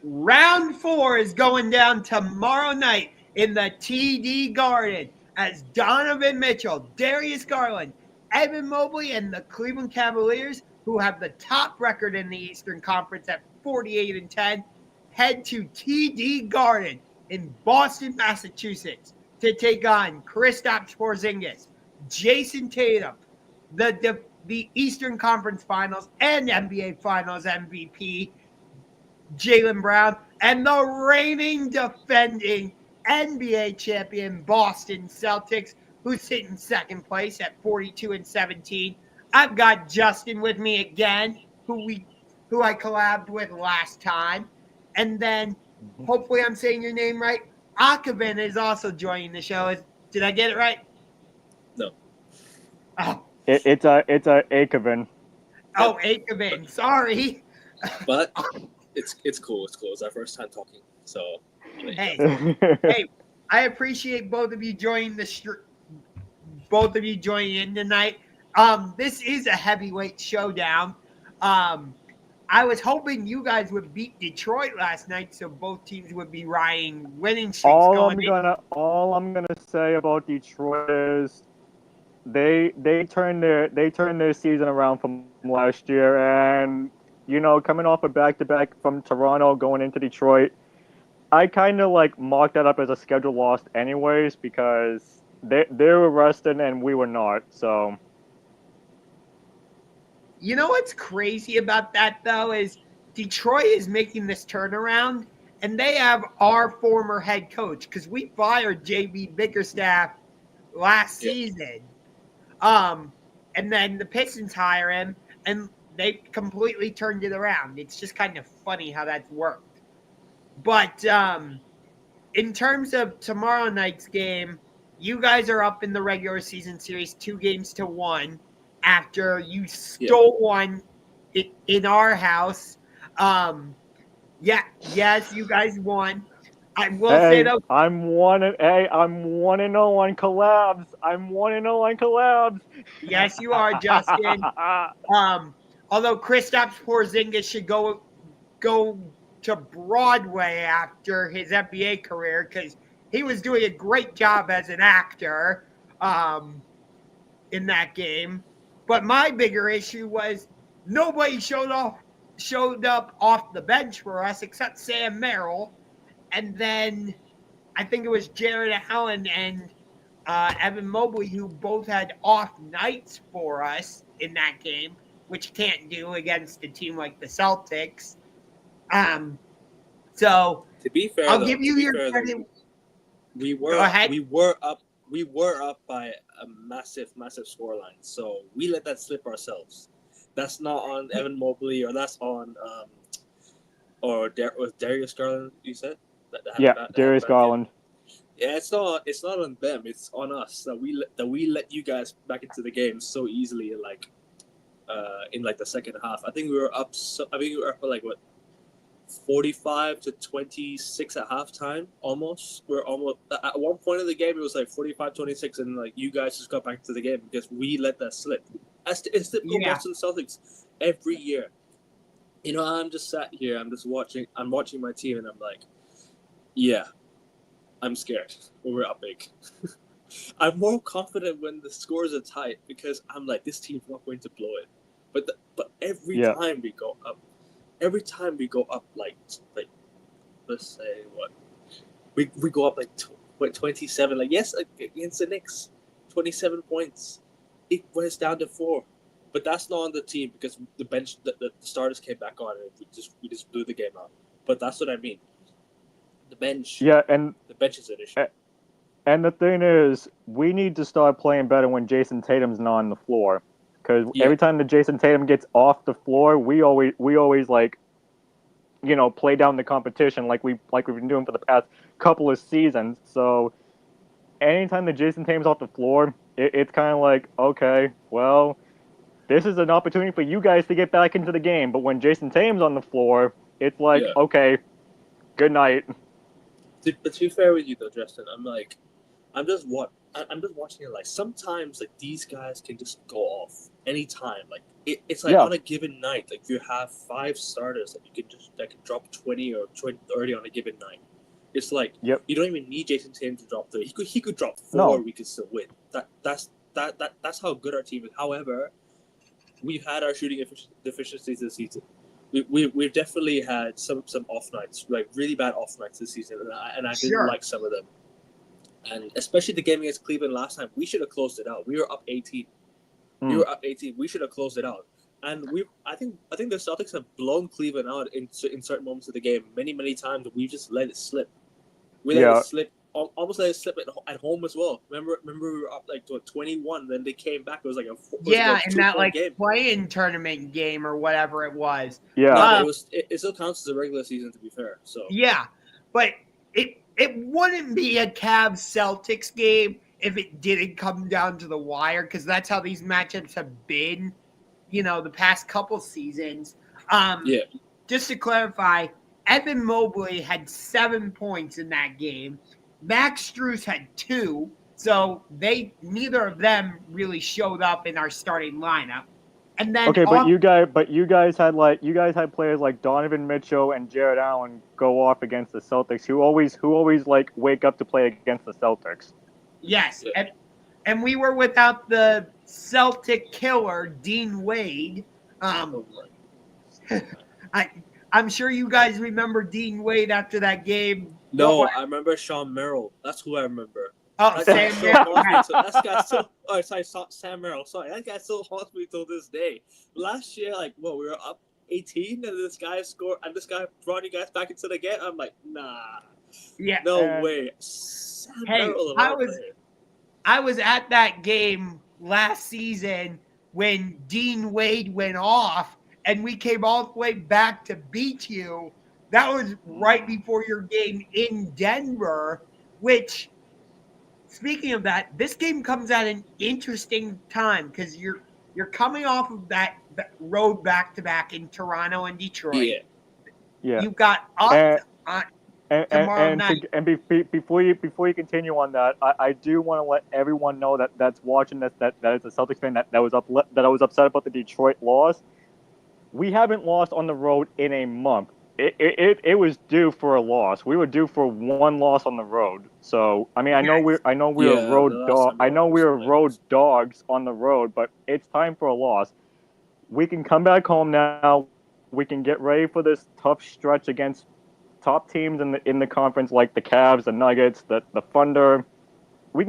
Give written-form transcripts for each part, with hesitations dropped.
Round 4 is going down tomorrow night in the TD Garden as Donovan Mitchell, Darius Garland, Evan Mobley, and the Cleveland Cavaliers, who have the top record in the Eastern Conference at 48-10, head to TD Garden in Boston, Massachusetts to take on Kristaps Porziņģis, Jayson Tatum, the Eastern Conference Finals and NBA Finals MVP, Jaylen Brown, and the reigning defending NBA champion Boston Celtics, who sit in second place at 42-17. I've got Justin with me again, who I collabed with last time. And then, hopefully I'm saying your name right, Akavan is also joining the show. Did I get it right? No. Oh. It's a Akavan. Oh, Akavan. Sorry. But it's cool. It's our first time talking. So hey, I appreciate both of you joining in tonight. This is a heavyweight showdown. I was hoping you guys would beat Detroit last night, so both teams would be riding winning streaks. All I'm gonna say about Detroit is they turned their season around from last year, and coming off a back-to-back from Toronto going into Detroit, I kind of mocked that up as a schedule loss anyways because they were rested and we were not. So. You know what's crazy about that, though, is Detroit is making this turnaround, and they have our former head coach because we fired J.B. Bickerstaff last season. And then the Pistons hire him, and they completely turned it around. It's just kind of funny how that's worked. But in terms of tomorrow night's game, you guys are up in the regular season series 2-1. After you stole one in our house. Yes, you guys won. I will say though, I'm 1-0 on collabs. I'm 1-0 on collabs. Yes, you are, Justin. Although Kristaps Porziņģis should go to Broadway after his NBA career because he was doing a great job as an actor in that game. But my bigger issue was nobody showed up off the bench for us except Sam Merrill. And then I think it was Jared Allen and Evan Mobley who both had off nights for us in that game, which you can't do against a team like the Celtics. So to be fair, I'll give you your credit. We were up by a massive scoreline, so we let that slip ourselves. That's not on Evan Mobley, or that's on with Darius Garland. You said Darius Garland. Yeah, it's not on them. It's on us that we let you guys back into the game so easily in the second half. I think we were up. We were up for 45-26 at halftime, almost. We're almost at one point of the game. It was 45-26, and you guys just got back to the game because we let that slip. It's typical Boston Celtics every year. I'm just sat here. I'm watching my team, and I'm like, yeah, I'm scared when we're up big. I'm more confident when the scores are tight because I'm like, this team's not going to blow it. But every time we go up. Every time we go up, let's say we go up 27. Against the Knicks, 27 points. It went down to 4, but that's not on the team because the bench, the starters came back on and we just blew the game out. But that's what I mean. The bench. Yeah, and the bench is an issue. And the thing is, we need to start playing better when Jayson Tatum's not on the floor. Because every time that Jayson Tatum gets off the floor, we always play down the competition like we've been doing for the past couple of seasons. So anytime that Jayson Tatum's off the floor, it's kind of like, okay, well, this is an opportunity for you guys to get back into the game. But when Jayson Tatum's on the floor, it's like, okay, good night. But to be fair with you though, Justin, I'm just I'm just watching it. Like sometimes, like these guys can just go off anytime. Like it's like on a given night. Like you have 5 starters that can drop 20 or 30 on a given night. It's like you don't even need Jayson Tatum to drop 30. He could drop 4. We could still win. That's how good our team is. However, we've had our shooting deficiencies this season. We've definitely had some off nights, like really bad off nights this season, and I didn't like some of them. And especially the game against Cleveland last time, we should have closed it out. We were up 18. We should have closed it out. And I think the Celtics have blown Cleveland out in certain moments of the game many times. We've just let it slip. We let it slip. Almost let it slip at home as well. Remember we were up like to 21, then they came back. It was like a in that like play-in tournament game or whatever it was. Yeah, it still counts as a regular season, to be fair. So but it wouldn't be a Cavs Celtics game if it didn't come down to the wire, because that's how these matchups have been, the past couple seasons. Just to clarify, Evan Mobley had 7 points in that game. Max Strus had 2, so neither of them really showed up in our starting lineup. And then but you guys had players like Donovan Mitchell and Jared Allen go off against the Celtics, who always like wake up to play against the Celtics. Yes, and we were without the Celtic killer Dean Wade. I'm sure you guys remember Dean Wade after that game. No, I remember Sean Merrill. That's who I remember. Oh, Sam Merrill. Sam Merrill. Sorry, that guy still haunts me till this day. Last year, we were up 18, and this guy scored, and this guy brought you guys back into the game. I'm like, nah. Yeah. No way. Sam Merrill, I was at that game last season when Dean Wade went off, and we came all the way back to beat you. That was right before your game in Denver, which, speaking of that, this game comes at an interesting time because you're coming off of that road back-to-back in Toronto and Detroit. Yeah. You've got us tomorrow night. Before you continue on that, I do want to let everyone know that's watching this that is a Celtics fan that I was upset about the Detroit loss. We haven't lost on the road in a month. It was due for a loss. We were due for one loss on the road. So I mean, I know we're road dogs on the road, but it's time for a loss. We can come back home now. We can get ready for this tough stretch against top teams in the conference, like the Cavs, the Nuggets, the Thunder. We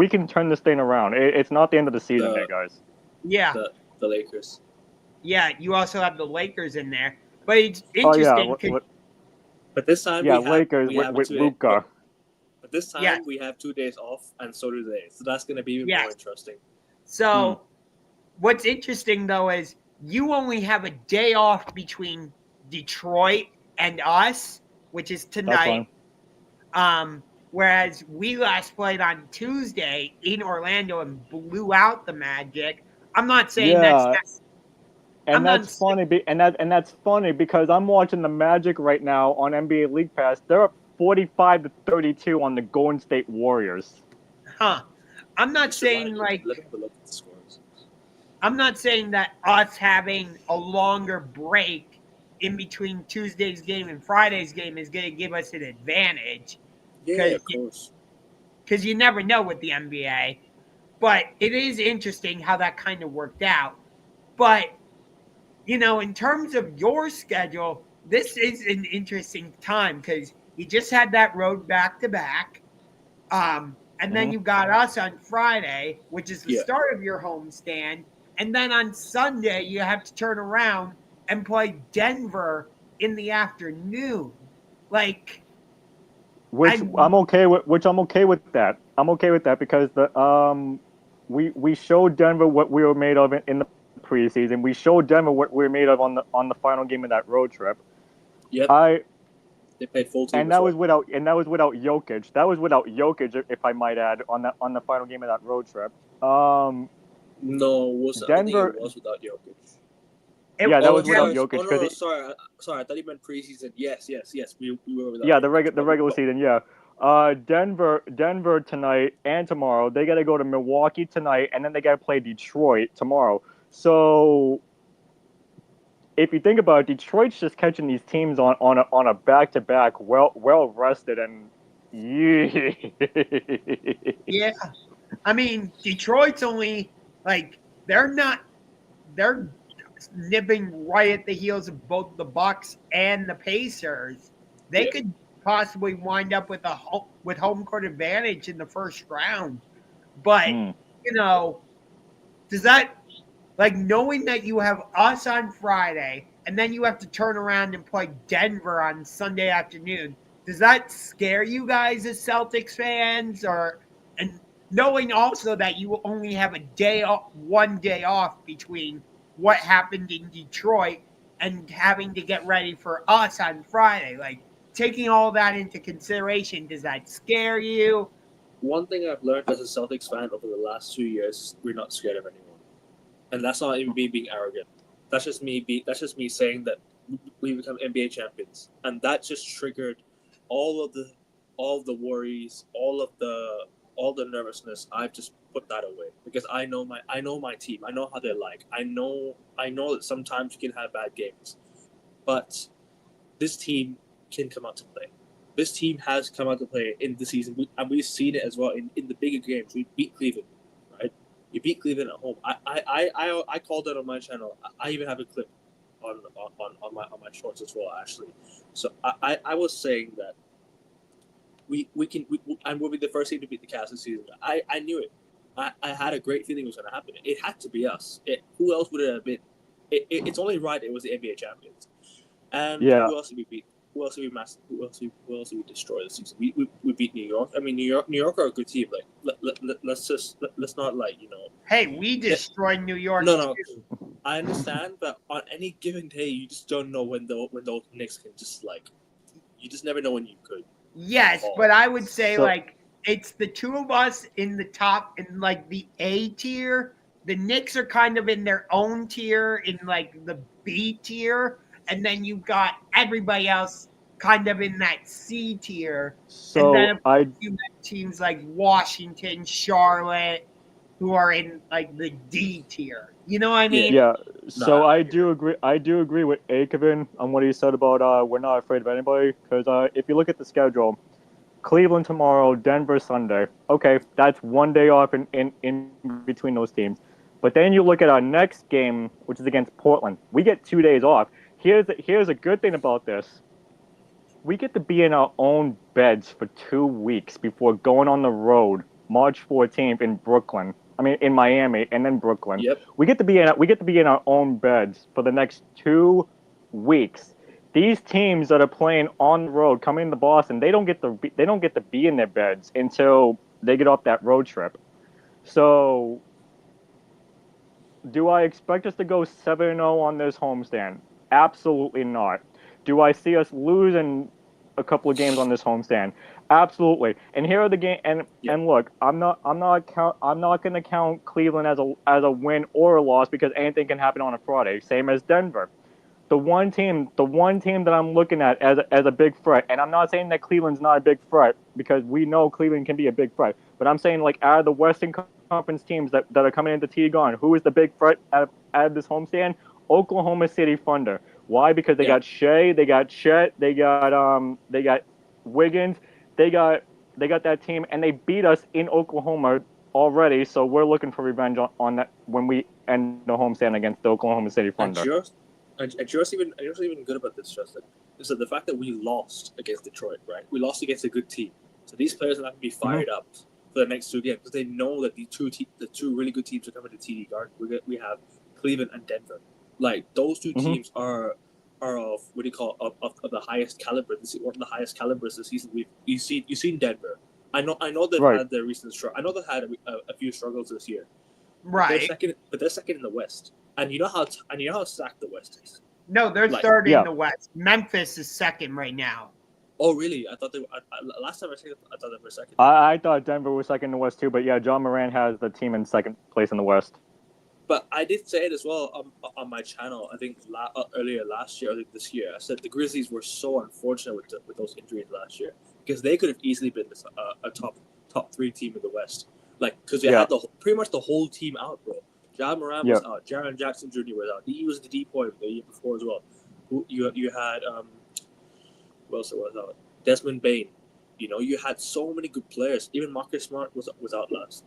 can turn this thing around. It's not the end of the season, guys. Yeah. The Lakers. Yeah, you also have the Lakers in there. But it's interesting. But this time Lakers with Luka. But this time we have 2 days off, and so do they. So that's going to be even more interesting. So what's interesting, though, is you only have a day off between Detroit and us, which is tonight. Whereas we last played on Tuesday in Orlando and blew out the Magic. I'm not saying that's that's funny because I'm watching the Magic right now on NBA League Pass. They're up 45-32 on the Golden State Warriors. I'm not saying I'm not saying that us having a longer break in between Tuesday's game and Friday's game is going to give us an advantage. Yeah, of course. Because you never know with the NBA. But it is interesting how that kind of worked out. But in terms of your schedule, this is an interesting time because you just had that road back-to-back. And then you got us on Friday, which is the start of your homestand. And then on Sunday, you have to turn around and play Denver in the afternoon. I'm okay with that. I'm okay with that because we showed Denver what we were made of in the preseason. We showed Denver what we were made of on the final game of that road trip. Yep. They played full team. And that was without Jokic. That was without Jokic, if I might add, on the final game of that road trip. No, Denver. I think it was without Jokic. That was without Jokic. Sorry, I thought you meant preseason. Yes. We were without. Yeah, the regular season. Yeah. Denver tonight and tomorrow. They got to go to Milwaukee tonight, and then they got to play Detroit tomorrow. So if you think about it, Detroit's just catching these teams on a back-to-back, well rested, and yeah. Yeah. I mean, Detroit's only they're nipping right at the heels of both the Bucks and the Pacers. They could possibly wind up with home court advantage in the first round. But does that knowing that you have us on Friday and then you have to turn around and play Denver on Sunday afternoon? Does that scare you guys as Celtics fans, and knowing also that you will only have one day off between what happened in Detroit and having to get ready for us on Friday? Taking all that into consideration, does that scare you? One thing I've learned as a Celtics fan over the last 2 years, we're not scared of anyone. And that's not even me being arrogant. That's just me saying that we become NBA champions. And that just triggered all of the worries, all the nervousness. I've just put that away because I know my team. I know how they're like. I know that sometimes you can have bad games, but this team can come out to play. This team has come out to play in the season, and we've seen it as well in the bigger games. We beat Cleveland, right? You beat Cleveland at home. I called it on my channel. I even have a clip on my shorts as well, actually. So I was saying that we and we'll be the first team to beat the Cavs this season. I knew it. I had a great feeling it was going to happen. It had to be us. Who else would it have been? It's only right it was the NBA champions. And who else did we beat? Who else did we destroy this season? We beat New York. I mean, New York are a good team. Let's not Hey, we destroyed New York. No. I understand, but on any given day, you just don't know when those Knicks can just you just never know when you could. Yes, but I would say it's the two of us in the top in the A tier. The Knicks are kind of in their own tier in the B tier, and then you've got everybody else kind of in that C tier. So and then you have teams like Washington, Charlotte, who are in the D tier. You know what I mean? Yeah. So I do agree with Akevin on what he said about we're not afraid of anybody, because if you look at the schedule, Cleveland tomorrow, Denver Sunday. Okay, that's one day off in between those teams. But then you look at our next game, which is against Portland. We get 2 days off. Here's a good thing about this. We get to be in our own beds for 2 weeks before going on the road March 14th in Brooklyn. I mean, in Miami and then Brooklyn. Yep. We get to be in our own beds for the next 2 weeks. These teams that are playing on the road, coming to Boston, they don't get to be in their beds until they get off that road trip. So, do I expect us to go 7-0 on this homestand? Absolutely not. Do I see us losing a couple of games on this homestand? Absolutely. And here are the game. And look, I'm not going to count Cleveland as a win or a loss because anything can happen on a Friday. Same as Denver. The one team that I'm looking at as a big threat, and I'm not saying that Cleveland's not a big threat because we know Cleveland can be a big threat, but I'm saying out of the Western Conference teams that are coming into TD Garden, who is the big threat out of this homestand? Oklahoma City Thunder. Why? Because they got Shea, they got Chet, they got Wiggins, they got that team, and they beat us in Oklahoma already. So we're looking for revenge on that when we end the homestand against the Oklahoma City Thunder. And just even good about this, Justin, is that the fact that we lost against Detroit, right? We lost against a good team. So these players are not going to be fired up for the next 2 games because they know that the two really good teams are coming to TD Garden. We have Cleveland and Denver. Those two teams are of what do you call of the highest caliber. This is one of the highest calibers this season. You've seen Denver. I know they've had their recent struggle. I know they've had a few struggles this year. Right. But they're second in the West. And you know how stacked the West is. No, they're third in the West. Memphis is second right now. Oh, really? I thought they were. Last time I checked, I thought they were second. I thought Denver was second in the West too, but yeah, John Moran has the team in second place in the West. But I did say it as well on my channel. I think earlier last year, I think this year, I said the Grizzlies were so unfortunate with those injuries last year. because they could have easily been a top 3 team in the West. Like, because they had pretty much the whole team out, bro. Ja Morant was out. Jaren Jackson Jr. was out. He was the D-boy the year before as well. You had who else was out? Desmond Bain. You know, you had so many good players. Even Marcus Smart was out last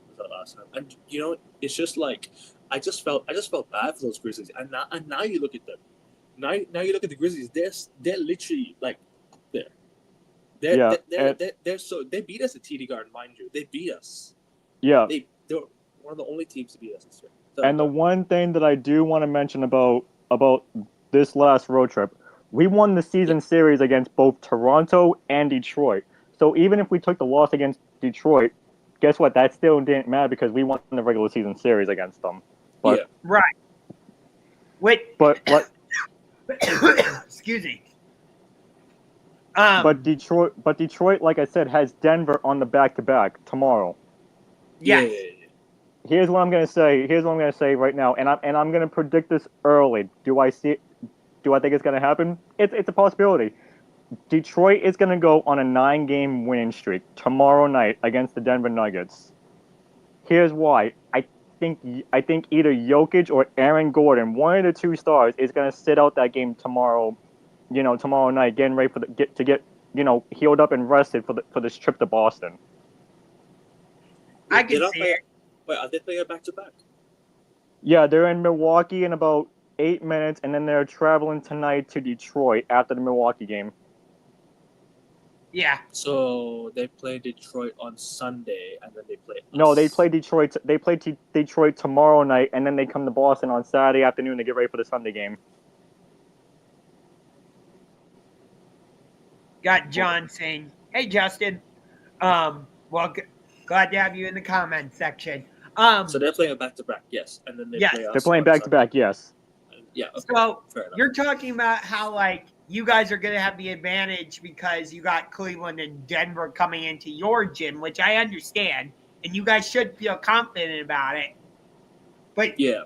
time. And you know, it's just like I just felt bad for those Grizzlies. And now you look at them. Now you look at the Grizzlies. They're literally like there. They beat us at TD Garden, mind you. They beat us. Yeah. They're one of the only teams to beat us this year. And the one thing that I do want to mention about this last road trip, we won the season series against both Toronto and Detroit. So even if we took the loss against Detroit, guess what? That still didn't matter because we won the regular season series against them. But, right. Wait. But what? Excuse me. But Detroit, like I said, has Denver on the back-to-back tomorrow. Yes. Yeah. Here's what I'm gonna say right now, and I'm gonna predict this early. Do I think it's gonna happen? It's a possibility. Detroit is gonna go on a 9-game winning streak tomorrow night against the Denver Nuggets. Here's why. I think either Jokic or Aaron Gordon, one of the 2 stars, is gonna sit out that game tomorrow. You know, tomorrow night, getting ready to get healed up and rested for this trip to Boston. I can see it. Wait, are they playing back to back? Yeah, they're in Milwaukee in about 8 minutes, and then they're traveling tonight to Detroit after the Milwaukee game. Yeah. So they play Detroit on Sunday, and then they play. No, they play Detroit. They play Detroit tomorrow night, and then they come to Boston on Saturday afternoon to get ready for the Sunday game. Got John saying, "Hey, Justin. Well, glad to have you in the comments section." So they're playing a back-to-back, yes, and then Yes. play us They're playing back-to-back, yes. Yeah. Okay. So Fair enough. you're talking about how like you guys are going to have the advantage because you got Cleveland and Denver coming into your gym, which I understand, and you guys should feel confident about it. But Yeah.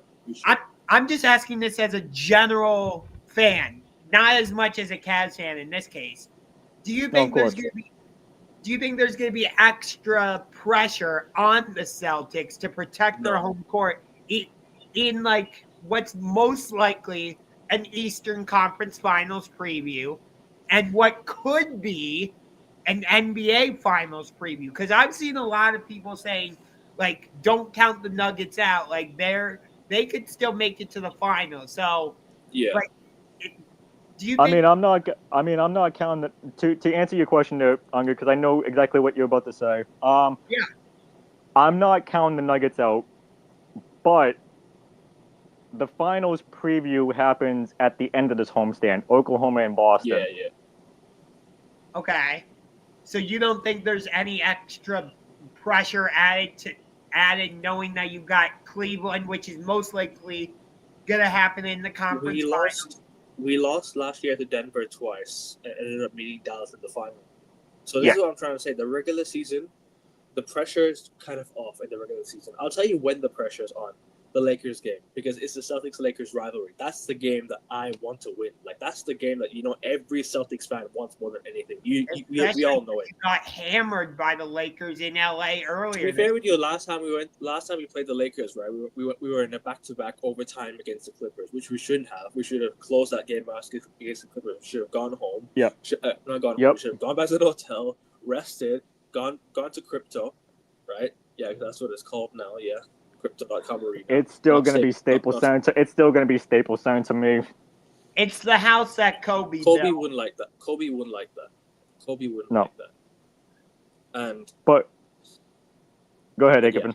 I'm just asking this as a general fan, not as much as a Cavs fan in this case. Do you think there's going to be extra pressure on the Celtics to protect their home court in like what's most likely an Eastern Conference Finals preview and what could be an NBA Finals preview? Because I've seen a lot of people saying, like, don't count the Nuggets out. Like, they could still make it to the finals. So, Yeah. like, do you think? I'm not counting to answer your question there, Unger, because I know exactly what you're about to say. Yeah. I'm not counting the Nuggets out, but the finals preview happens at the end of this homestand, Oklahoma and Boston. Yeah. Okay. So you don't think there's any extra pressure added knowing that you've got Cleveland, which is most likely going to happen in the conference finals? We lost last year to Denver twice and ended up meeting Dallas in the final. So this is what I'm trying to say. The regular season, the pressure is kind of off in the regular season. I'll tell you when the pressure is on. The Lakers game, because it's the Celtics-Lakers rivalry. That's the game that I want to win. Like, that's the game that, every Celtics fan wants more than anything. We all know it. You got hammered by the Lakers in LA earlier. To be fair with you, last time we played the Lakers, right? We were in a back-to-back overtime against the Clippers, which we shouldn't have. We should have closed that game against the Clippers. We should have gone home. Yeah. Not gone home. We should have gone back to the hotel, rested, gone to crypto, right? Yeah, that's what it's called now. Yeah. Crypto.com arena. It's still going to be Staples Center. It's still going to be Staples Center to me. It's the house that Kobe built. wouldn't like that. Kobe wouldn't like that. And but go ahead, Akipin. Yeah.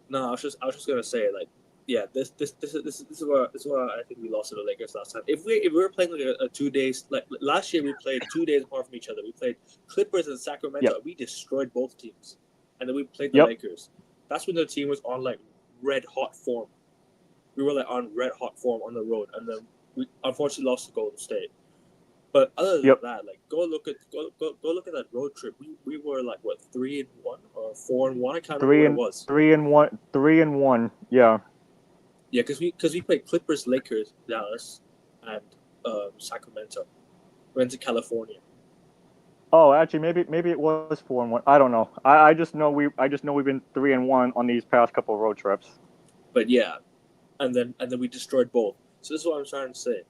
No, I was just gonna say, like, yeah, this is where I think we lost to the Lakers last time. If we were playing like a 2 days, like last year we played 2 days apart from each other. We played Clippers and Sacramento. Yep. We destroyed both teams, and then we played the Lakers. That's when the team was on like red hot form. We were like on red hot form on the road, and then we unfortunately lost to Golden State. But other than that, like go look at that road trip. We were like what 3-1 or 4-1. I can't remember what it was. 3-1. Yeah. Yeah, because we played Clippers, Lakers, Dallas, and Sacramento. Went to California. Oh, actually, maybe it was 4-1. I don't know. I just know we've been 3-1 on these past couple of road trips. But yeah, and then we destroyed both. So this is what I'm trying to say.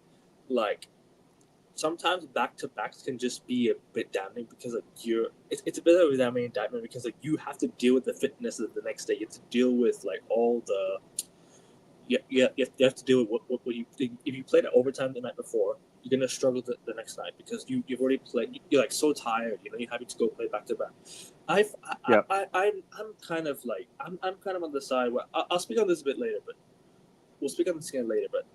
Like, sometimes back-to-backs can just be a bit damning because like it's a bit of a damning indictment because like you have to deal with the fitness of the next day. You have to deal with like all the you have to deal with what you think. If you played at overtime the night before, you're gonna struggle the next night because you've already played. You're like so tired. You know, you're having to go play back-to-back. I'm kind of like I'm kind of on the side where I'll speak on this a bit later, but we'll speak on this again later. But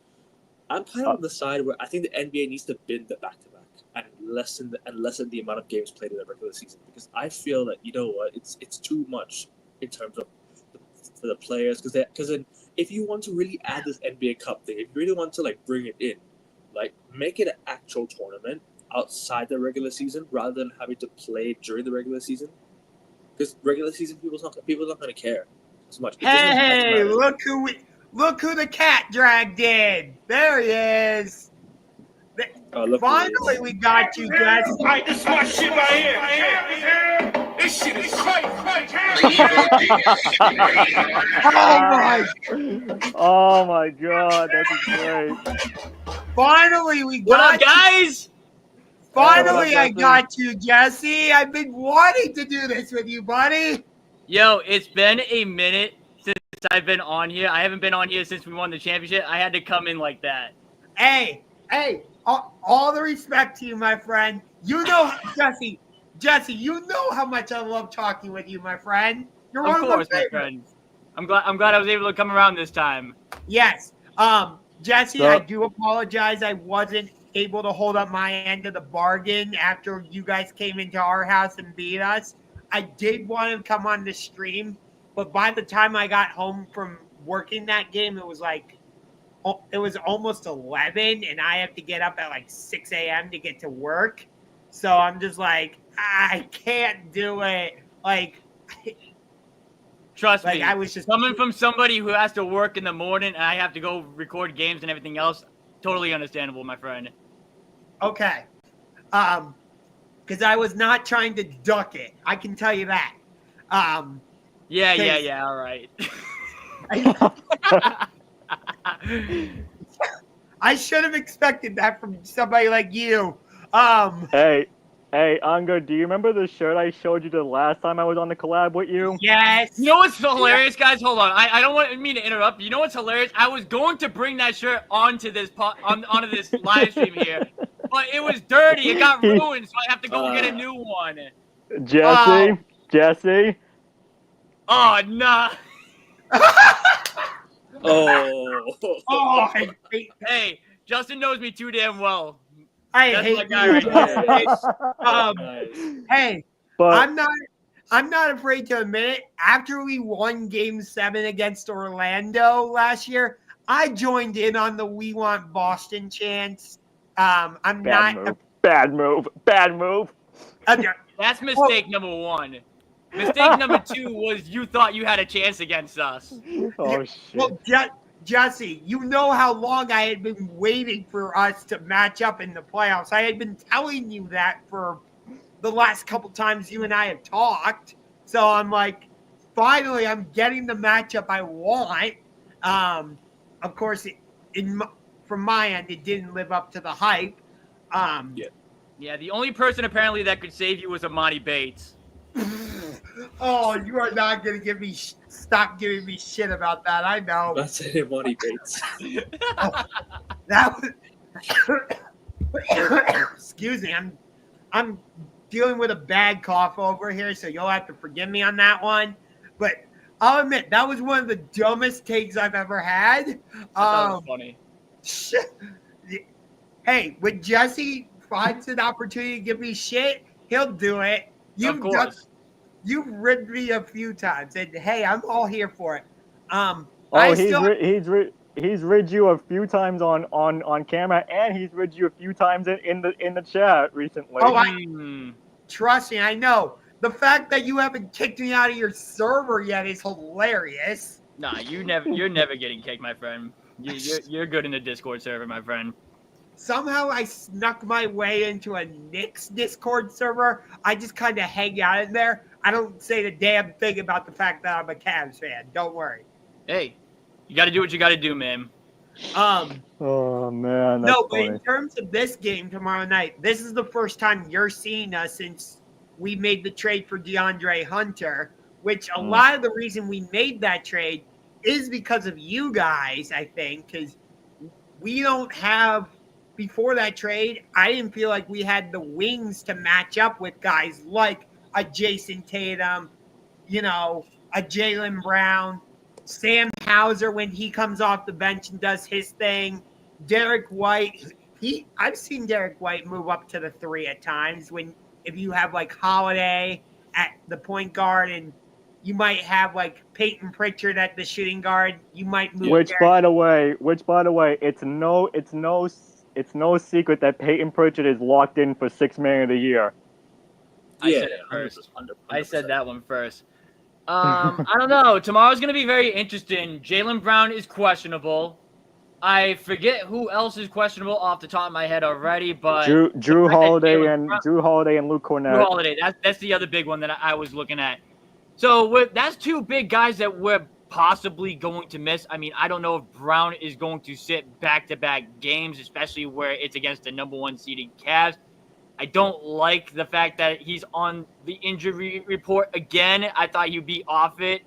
I'm kind of on the side where I think the NBA needs to bin the back-to-back and lessen the amount of games played in the regular season because I feel that, you know what, it's too much in terms of for the players because then if you want to really add this NBA Cup thing, if you really want to like bring it in, like make it an actual tournament outside the regular season rather than having to play during the regular season because regular season people's not going to care as much. Hey, look who the cat dragged in. There he is. Finally, we got you, guys. Alright, this is my shit right here. This shit is crazy. Oh my god, that's great. Finally, we What got up, guys? Finally, I got you, Jesse. I've been wanting to do this with you, buddy. Yo, it's been a minute since I've been on here. I haven't been on here since we won the championship. I had to come in like that. Hey, all the respect to you, my friend. You know, Jesse, you know how much I love talking with you, my friend. You're Of one course, of my my friend. I'm glad I was able to come around this time. Yes. Jesse, So- I do apologize. I wasn't able to hold up my end of the bargain after you guys came into our house and beat us. I did want to come on the stream, but by the time I got home from working that game, it was almost 11, and I have to get up at like 6 a.m. to get to work. So I'm just like, I can't do it. Like, Trust me, I was just coming from somebody who has to work in the morning and I have to go record games and everything else. Totally understandable, my friend. okay. Because I was not trying to duck it. I can tell you that. Yeah. All right. I should have expected that from somebody like you. Hey, Unger, do you remember the shirt I showed you the last time I was on the collab with you? Yes. You know what's hilarious, guys? Hold on. I don't want me to interrupt. You know what's hilarious? I was going to bring that shirt onto this onto this live stream here, but it was dirty. It got ruined, so I have to go get a new one. Jesse. Oh, nah. Oh, Hey, Justin knows me too damn well. I That's hate my guy you. right there. Hey, But I'm not afraid to admit it. After we won Game 7 against Orlando last year, I joined in on the "We Want Boston" chants. Bad move. That's mistake number one. Mistake number two was you thought you had a chance against us. Oh shit. Well, Jesse, you know how long I had been waiting for us to match up in the playoffs. I had been telling you that for the last couple times you and I have talked. So I'm like, finally, I'm getting the matchup I want. Of course, from my end, it didn't live up to the hype. Yeah, the only person apparently that could save you was Amani Bates. Oh, you are not going to stop giving me shit about that. I know. That's it, Money Bates. That was. Excuse me. I'm dealing with a bad cough over here, so you'll have to forgive me on that one. But I'll admit that was one of the dumbest takes I've ever had. That was funny. Hey, when Jesse finds an opportunity to give me shit, he'll do it. Of course. You've ribbed me a few times, and hey, I'm all here for it. He's rigged you a few times on camera, and he's rigged you a few times in the chat recently. Oh, trust me, I know. The fact that you haven't kicked me out of your server yet is hilarious. Nah, you're never getting kicked, my friend. You're good in the Discord server, my friend. somehow I snuck my way into a Knicks Discord server. I just kind of hang out in there. I don't say the damn thing about the fact that I'm a Cavs fan. Don't worry. Hey, you got to do what you got to do, man. Oh man, that's no, but funny. in terms of this game tomorrow night, this is the first time you're seeing us since we made the trade for DeAndre Hunter, which a lot of the reason we made that trade is because of you guys, I think, because we don't have, before that trade, I didn't feel like we had the wings to match up with guys like a Jayson Tatum, a Jaylen Brown, Sam Hauser when he comes off the bench and does his thing. Derek White, I've seen Derek White move up to the 3 at times if you have like Holiday at the point guard and you might have like Peyton Pritchard at the shooting guard. You might move. Which by the way, it's no secret that Peyton Pritchard is locked in for $6 million a year. I said it first. I said that one first. I don't know. Tomorrow's going to be very interesting. Jaylen Brown is questionable. I forget who else is questionable off the top of my head already, but Drew Holiday and Luke Cornett. Drew Holiday. That's the other big one that I was looking at. So that's 2 big guys that we're possibly going to miss. I mean, I don't know if Brown is going to sit back-to-back games, especially where it's against the number 1 seeded Cavs. I don't like the fact that he's on the injury report again. I thought he'd be off it.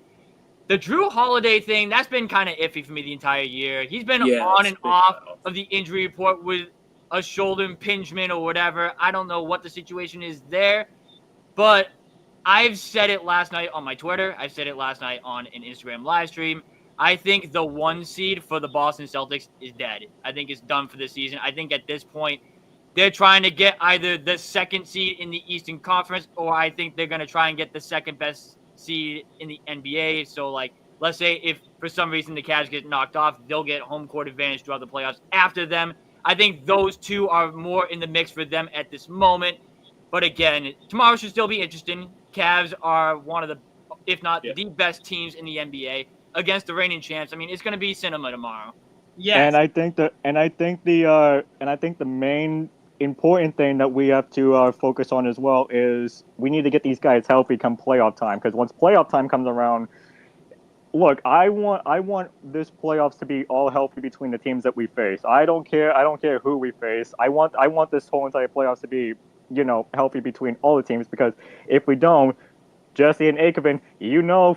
The Drew Holiday thing, that's been kind of iffy for me the entire year. He's been on and off of the injury report with a shoulder impingement or whatever. I don't know what the situation is there. But I've said it last night on my Twitter. I've said it last night on an Instagram live stream. I think the 1 seed for the Boston Celtics is dead. I think it's done for the season. I think at this point, they're trying to get either the 2nd seed in the Eastern Conference, or I think they're going to try and get the 2nd best seed in the NBA. So, let's say if for some reason the Cavs get knocked off, they'll get home court advantage throughout the playoffs after them. I think those 2 are more in the mix for them at this moment. But again, tomorrow should still be interesting. Cavs are one of the, if not the best teams in the NBA against the reigning champs. I mean, it's going to be cinema tomorrow. Yeah, And I think the main important thing that we have to focus on as well is we need to get these guys healthy come playoff time, because once playoff time comes around, look, I want this playoffs to be all healthy between the teams that we face. I don't care who we face. I want this whole entire playoffs to be healthy between all the teams, because if we don't, Jesse and Akoven,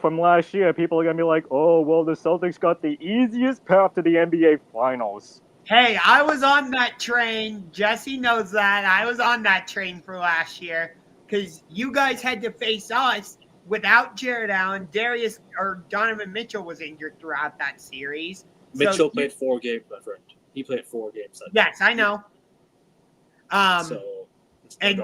from last year, people are going to be like, oh, well, the Celtics got the easiest path to the NBA Finals. Hey, I was on that train. Jesse knows that. I was on that train for last year because you guys had to face us without Jared Allen. Darius or Donovan Mitchell was injured throughout that series. Mitchell played 4 games, my friend. He played 4 games. Yes, I know. And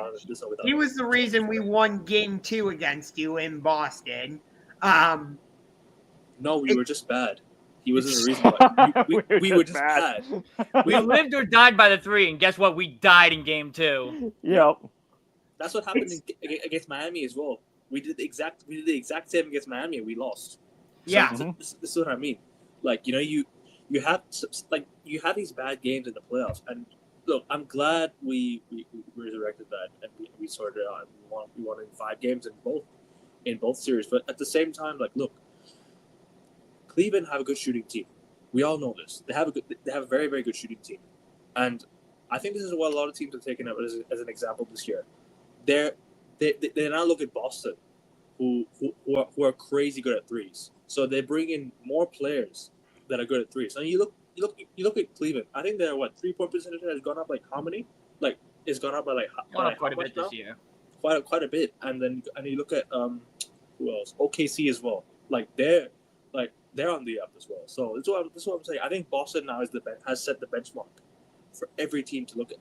he was the reason we won Game 2 against you in Boston. No, we were just bad. He wasn't the reason why. We were just bad. We lived or died by the 3, and guess what? We died in Game 2. Yep. That's what happened against Miami as well. We did the exact same against Miami, and we lost. Yeah. So this is what I mean. You have these bad games in the playoffs, and look, I'm glad we resurrected that and we sorted it out. We won in 5 games in both series, but at the same time, look, Cleveland have a good shooting team. We all know this. They have a very, very good shooting team, and I think this is what a lot of teams have taken up as an example this year. They now look at Boston, who are crazy good at threes. So they bring in more players that are good at threes. So you look at Cleveland. I think their 3-point percentage has gone up how many? It's gone up by quite a bit this year. Quite a bit. And you look at who else? OKC as well. They're on the up as well. So that's what I'm saying. I think Boston now has set the benchmark for every team to look at.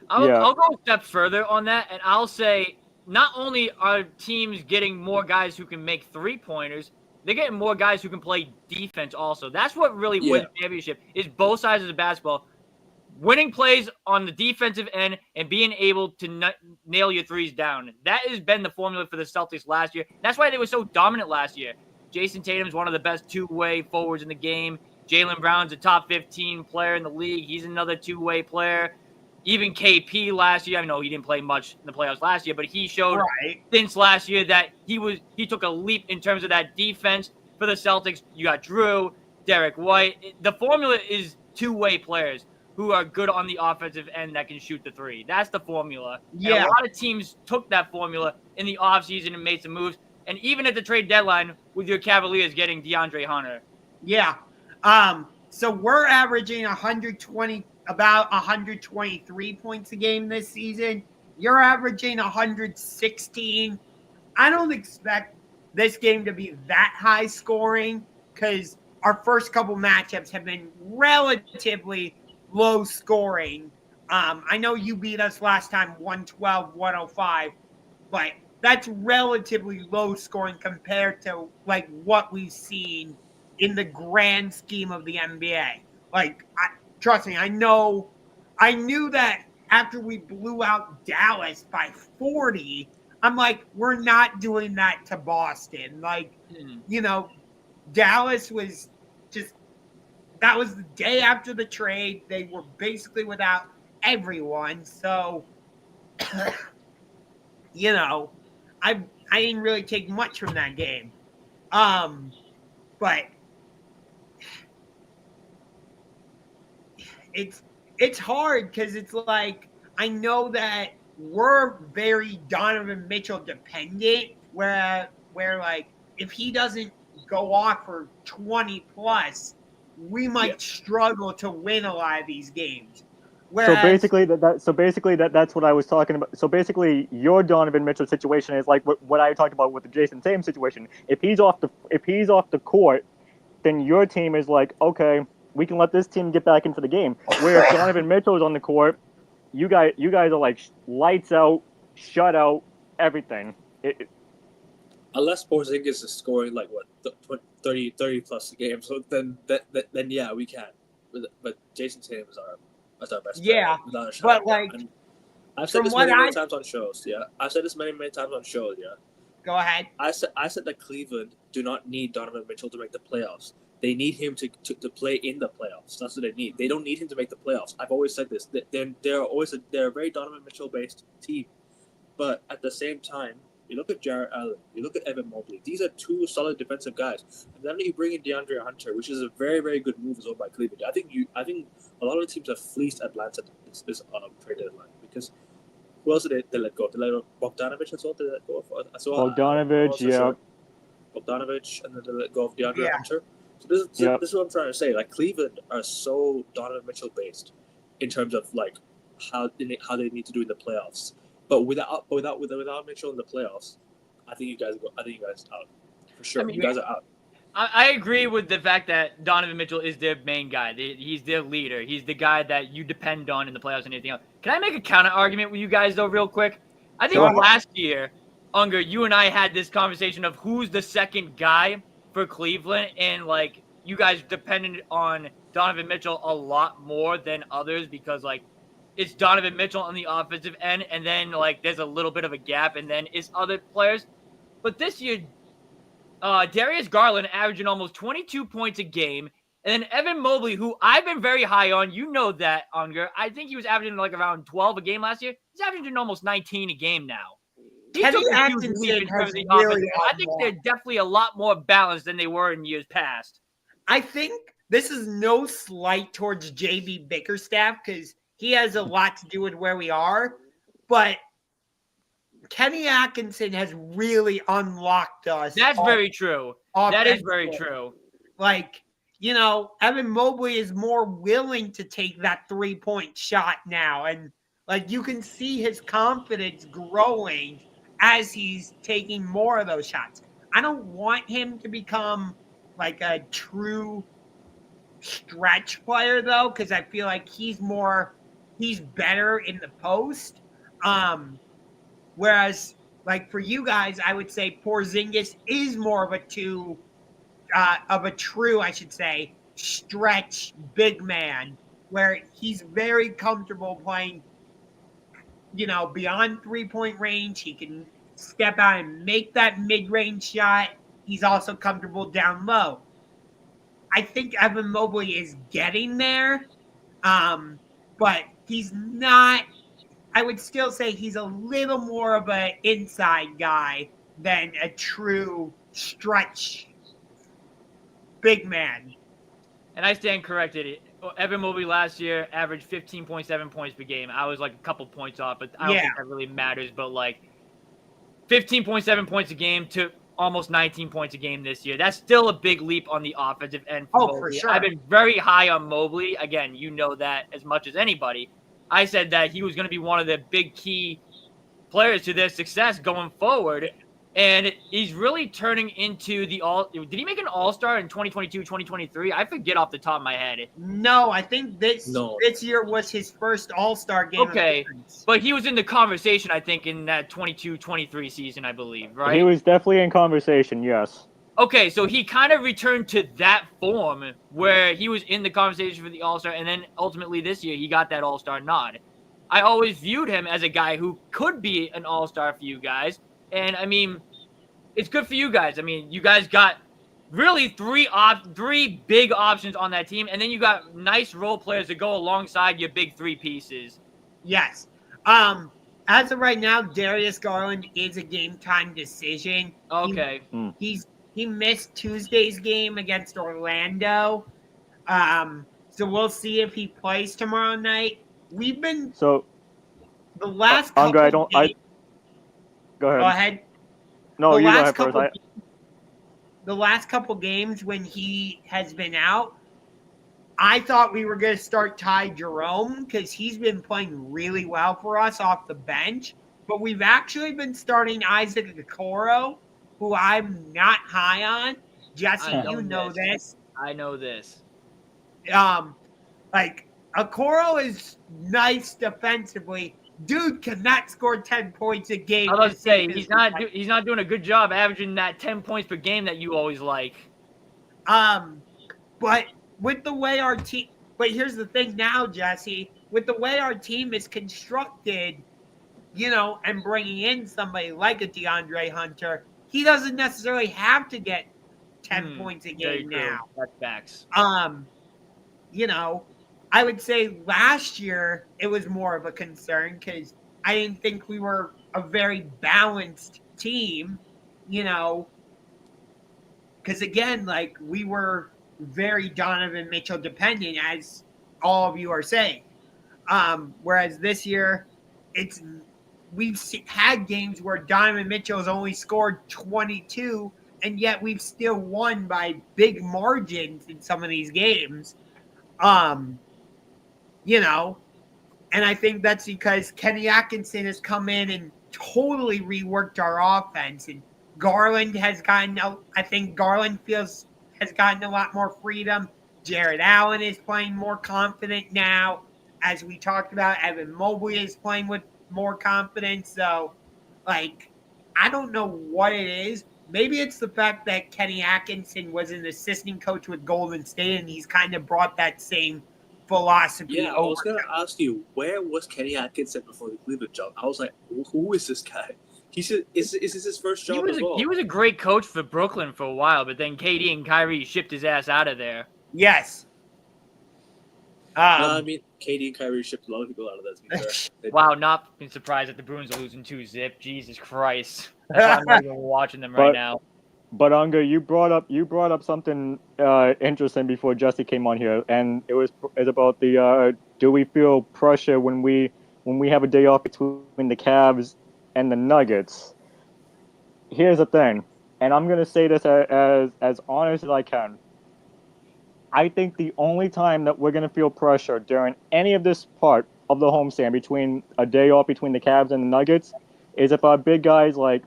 I'll go a step further on that, and I'll say not only are teams getting more guys who can make 3-pointers, they're getting more guys who can play defense also. That's what really wins the championship, is both sides of the basketball. Winning plays on the defensive end and being able to nail your threes down. That has been the formula for the Celtics last year. That's why they were so dominant last year. Jayson Tatum's one of the best 2-way forwards in the game. Jaylen Brown's a top 15 player in the league. He's another two-way player. Even KP last year, I know he didn't play much in the playoffs last year, but he showed since last year that he took a leap in terms of that defense for the Celtics. You got Drew, Derek White. The formula is two-way players who are good on the offensive end that can shoot the three. That's the formula. Yeah. And a lot of teams took that formula in the offseason and made some moves. And even at the trade deadline with your Cavaliers getting DeAndre Hunter. Yeah. So we're averaging about 123 points a game this season. You're averaging 116. I don't expect this game to be that high scoring because our first couple matchups have been relatively low scoring. I know you beat us last time 112-105, but that's relatively low scoring compared to like what we've seen in the grand scheme of the NBA. Like, trust me, I knew that after we blew out Dallas by 40, I'm like, we're not doing that to Boston. Like, Dallas was just, that was the day after the trade. They were basically without everyone. So, I didn't really take much from that game. But it's hard because it's like, I know that we're very Donovan Mitchell dependent, where like if he doesn't go off for 20 plus, we might struggle to win a lot of these games. Whereas, so basically that's what I was talking about. So basically, your Donovan Mitchell situation is like what I talked about with the Jayson Tatum situation. If he's off the court, then your team is like, okay, we can let this team get back into the game. Where if Donovan Mitchell is on the court, you guys are like lights out, shut out, everything. Unless Porziņģis is scoring like 30 plus a game, so then yeah, we can. But Jayson Tatum is our best player. But like, I've said this many times on shows. Yeah, I've said this many times on shows. Yeah. Go ahead. I said that Cleveland do not need Donovan Mitchell to make the playoffs. They need him to play in the playoffs. That's what they need. They don't need him to make the playoffs. I've always said this. They're a very Donovan Mitchell based team, but at the same time, you look at Jarrett Allen, you look at Evan Mobley. These are two solid defensive guys. And then you bring in DeAndre Hunter, which is a very, very good move as well by Cleveland. I think a lot of the teams have fleeced Atlanta this trade deadline because who else did they let go? They let go Bogdanovich as well. They let go of Bogdanovich, yeah. Bogdanovich, and then they let go of DeAndre Hunter. So this is what I'm trying to say. Like Cleveland are so Donovan Mitchell based in terms of like how they need to do in the playoffs. But without Mitchell in the playoffs, I think you guys out for sure. You guys are out. I agree with the fact that Donovan Mitchell is their main guy. He's their leader. He's the guy that you depend on in the playoffs and anything else. Can I make a counter argument with you guys though, real quick? I think last year, Unger, you and I had this conversation of who's the second guy for Cleveland, and like you guys depended on Donovan Mitchell a lot more than others because like it's Donovan Mitchell on the offensive end, and then like there's a little bit of a gap, and then it's other players. But this year, Darius Garland averaging almost 22 points a game, and then Evan Mobley, who I've been very high on, you know that, Unger. I think he was averaging like around 12 a game last year. He's averaging almost 19 a game now. I think they're definitely a lot more balanced than they were in years past. I think this is no slight towards JB Bickerstaff because he has a lot to do with where we are, but Kenny Atkinson has really unlocked us. That's very true. That is very true. Like, Evan Mobley is more willing to take that 3-point shot now, and like you can see his confidence growing as he's taking more of those shots. I don't want him to become like a true stretch player though, because I feel like he's better in the post. Whereas like for you guys, I would say Porziņģis is more of a true, I should say, stretch big man, where he's very comfortable playing, beyond 3-point range. He can step out and make that mid-range shot. He's also comfortable down low. I think Evan Mobley is getting there, but he's not. I would still say he's a little more of an inside guy than a true stretch big man. And I stand corrected. Evan Mobley last year averaged 15.7 points per game. I was like a couple points off, but I don't think that really matters. But like 15.7 points a game to almost 19 points a game this year. That's still a big leap on the offensive end for Mobley. For sure. I've been very high on Mobley. Again, you know that as much as anybody. I said that he was going to be one of the big key players to their success going forward. And he's really turning into the all. Did he make an all-star in 2022, 2023? I forget off the top of my head. No, I think this year was his first all-star game. Okay, but he was in the conversation, I think, in that 22-23 season, I believe, right? He was definitely in conversation, yes. Okay, so he kind of returned to that form where he was in the conversation for the all-star, and then ultimately this year he got that all-star nod. I always viewed him as a guy who could be an all-star for you guys. And, I mean, it's good for you guys. I mean, you guys got really three big options on that team, and then you got nice role players to go alongside your big three pieces. Yes. As of right now, Darius Garland is a game-time decision. Okay. He missed Tuesday's game against Orlando. So we'll see if he plays tomorrow night. We've been the last couple games. Go ahead. Go ahead. No, you go ahead first. The last couple games when he has been out, I thought we were going to start Ty Jerome because he's been playing really well for us off the bench. But we've actually been starting Isaac Okoro, who I'm not high on. Jesse, you know this. I know this. Like, Okoro is nice defensively. Dude cannot score 10 points a game. I was about to say, he's not doing a good job averaging that 10 points per game that you always like. But with the way our team – but here's the thing now, Jesse. With the way our team is constructed, you know, and bringing in somebody like a DeAndre Hunter, he doesn't necessarily have to get 10 points a game now. That's facts. You know, I would say last year it was more of a concern because I didn't think we were a very balanced team, you know, because again, like we were very Donovan Mitchell dependent, as all of you are saying. Whereas this year, we've had games where Donovan Mitchell has only scored 22, and yet we've still won by big margins in some of these games. You know, and I think that's because Kenny Atkinson has come in and totally reworked our offense, and Garland has gotten. I think Garland has gotten a lot more freedom. Jared Allen is playing more confident now, as we talked about. Evan Mobley is playing with more confidence. So, like, I don't know what it is. Maybe it's the fact that Kenny Atkinson was an assistant coach with Golden State, and he's kind of brought that same philosophy. Yeah, I was going to ask you, where was Kenny Atkinson before the Cleveland job? I was like, who is this guy? Is this his first job as well? He was a great coach for Brooklyn for a while, but then KD and Kyrie shipped his ass out of there. Yes. No, I mean, KD and Kyrie shipped a lot of people out of that, to be fair. Wow, not surprised that the Bruins are losing 2-0. Jesus Christ. That's why I'm not even watching them right now. But Unger, you brought up something interesting before Jesse came on here, and it's about the do we feel pressure when we have a day off between the Cavs and the Nuggets? Here's the thing, and I'm gonna say this as honest as I can. I think the only time that we're gonna feel pressure during any of this part of the homestand between a day off between the Cavs and the Nuggets is if our big guys like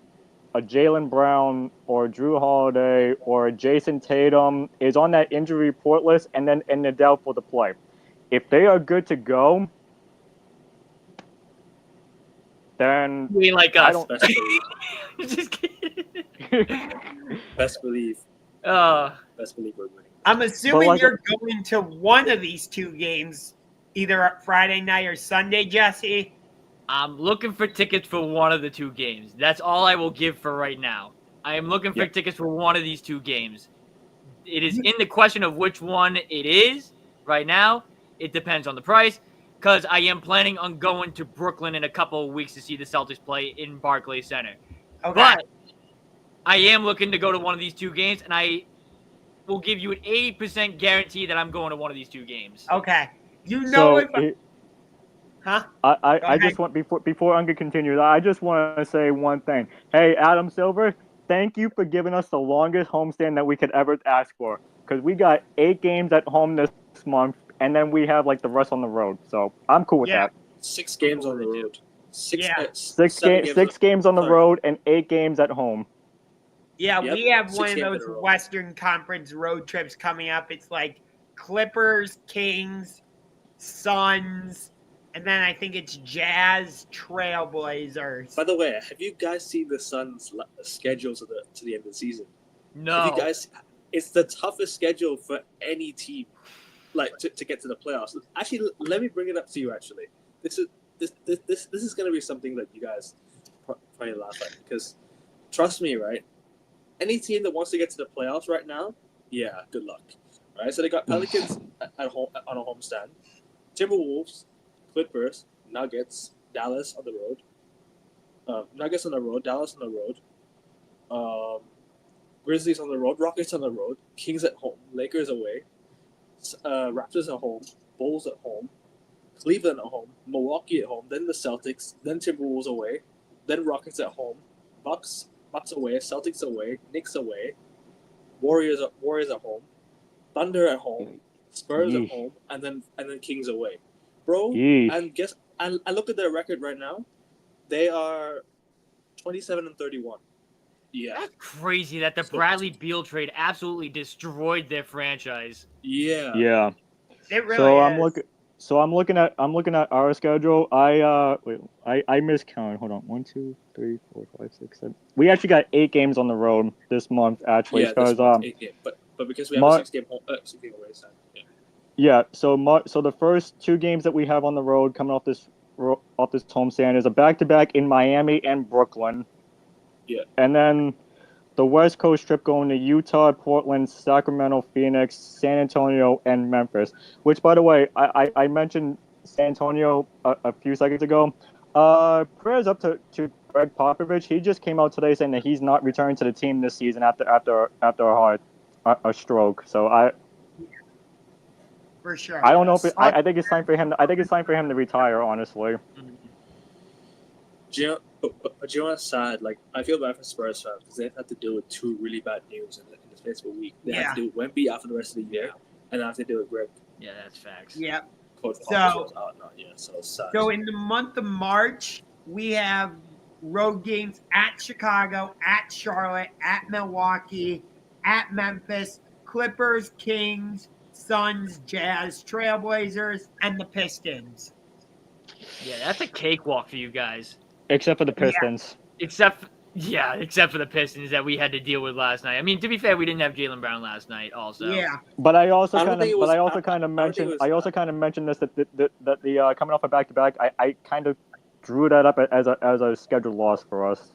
a Jaylen Brown or Drew Holiday or Jayson Tatum is on that injury report list and they're doubtful to play. If they are good to go, then you mean like us? Best believe. Just kidding. Best believe. Best believe we're winning. I'm assuming you're going to one of these two games, either Friday night or Sunday, Jesse. I'm looking for tickets for one of the two games. That's all I will give for right now. I am looking for tickets for one of these two games. it is in the question of which one it is right now. It depends on the price, because I am planning on going to Brooklyn in a couple of weeks to see the Celtics play in Barclays Center. Okay. But I am looking to go to one of these two games, and I will give you an 80% guarantee that I'm going to one of these two games. Okay. Huh? I just want before Unger continues, I just want to say one thing. Hey, Adam Silver, thank you for giving us the longest homestand that we could ever ask for, because we got 8 games at home this month, and then we have like the rest on the road. So I'm cool with that. 6 games on the road. Six games on the road and 8 games at home. Yeah, Yep. we have 6 one of games those in a row. Western Conference road trips coming up. It's like Clippers, Kings, Suns, and then I think it's Jazz, Trailblazers. By the way, have you guys seen the Suns' schedule to the end of the season? No. Have you guys? It's the toughest schedule for any team, like to get to the playoffs. Actually, let me bring it up to you. Actually, this is going to be something that you guys probably laugh at, because trust me, right? Any team that wants to get to the playoffs right now, yeah, good luck. Right? So they got Pelicans at home on a homestand, Timberwolves, Clippers, Nuggets, Dallas on the road, Nuggets on the road, Dallas on the road, Grizzlies on the road, Rockets on the road, Kings at home, Lakers away, Raptors at home, Bulls at home, Cleveland at home, Milwaukee at home, then the Celtics, then Timberwolves away, then Rockets at home, Bucks away, Celtics away, Knicks away, Warriors at home, Thunder at home, Spurs at home, and then Kings away, bro. And I look at their record right now. They are 27-31. Yeah, That's crazy that the Bradley Beal trade absolutely destroyed their franchise. Yeah. It really So is. I'm looking at our schedule. I miscounted. Hold on. 1, 2, 3, 4, 5, 6, 7. We actually got 8 games on the road this month, actually. Yeah, because 8 games. But because we have a 6 game away time. Yeah. So the first 2 games that we have on the road coming off this homestand is a back-to-back in Miami and Brooklyn. Yeah. And then the West Coast trip going to Utah, Portland, Sacramento, Phoenix, San Antonio, and Memphis. Which, by the way, I mentioned San Antonio a few seconds ago. Prayers up to Greg Popovich. He just came out today saying that he's not returning to the team this season after a stroke. So For sure. I don't know if I think it's time for him. I think it's time for him to retire. Honestly. Do you know, but you know what's sad? Like, I feel bad for Spurs fans because they've had to deal with 2 really bad news in the space of a week. They had to deal with Wemby out for the rest of the year, and they have to deal with Greg. Yeah, that's facts. Yep. Coach So- Popovich was out now. Yeah, so it's sad. So in the month of March, we have road games at Chicago, at Charlotte, at Milwaukee, at Memphis, Clippers, Kings, Suns, Jazz, Trailblazers, and the Pistons. Yeah, that's a cakewalk for you guys. Except for the Pistons. Except for the Pistons that we had to deal with last night. I mean, to be fair, we didn't have Jaylen Brown last night, also. Yeah. But I also I don't kind think it was- of I don't think it was- mentioned this that the coming off a back-to-back, I kind of drew that up as a scheduled loss for us.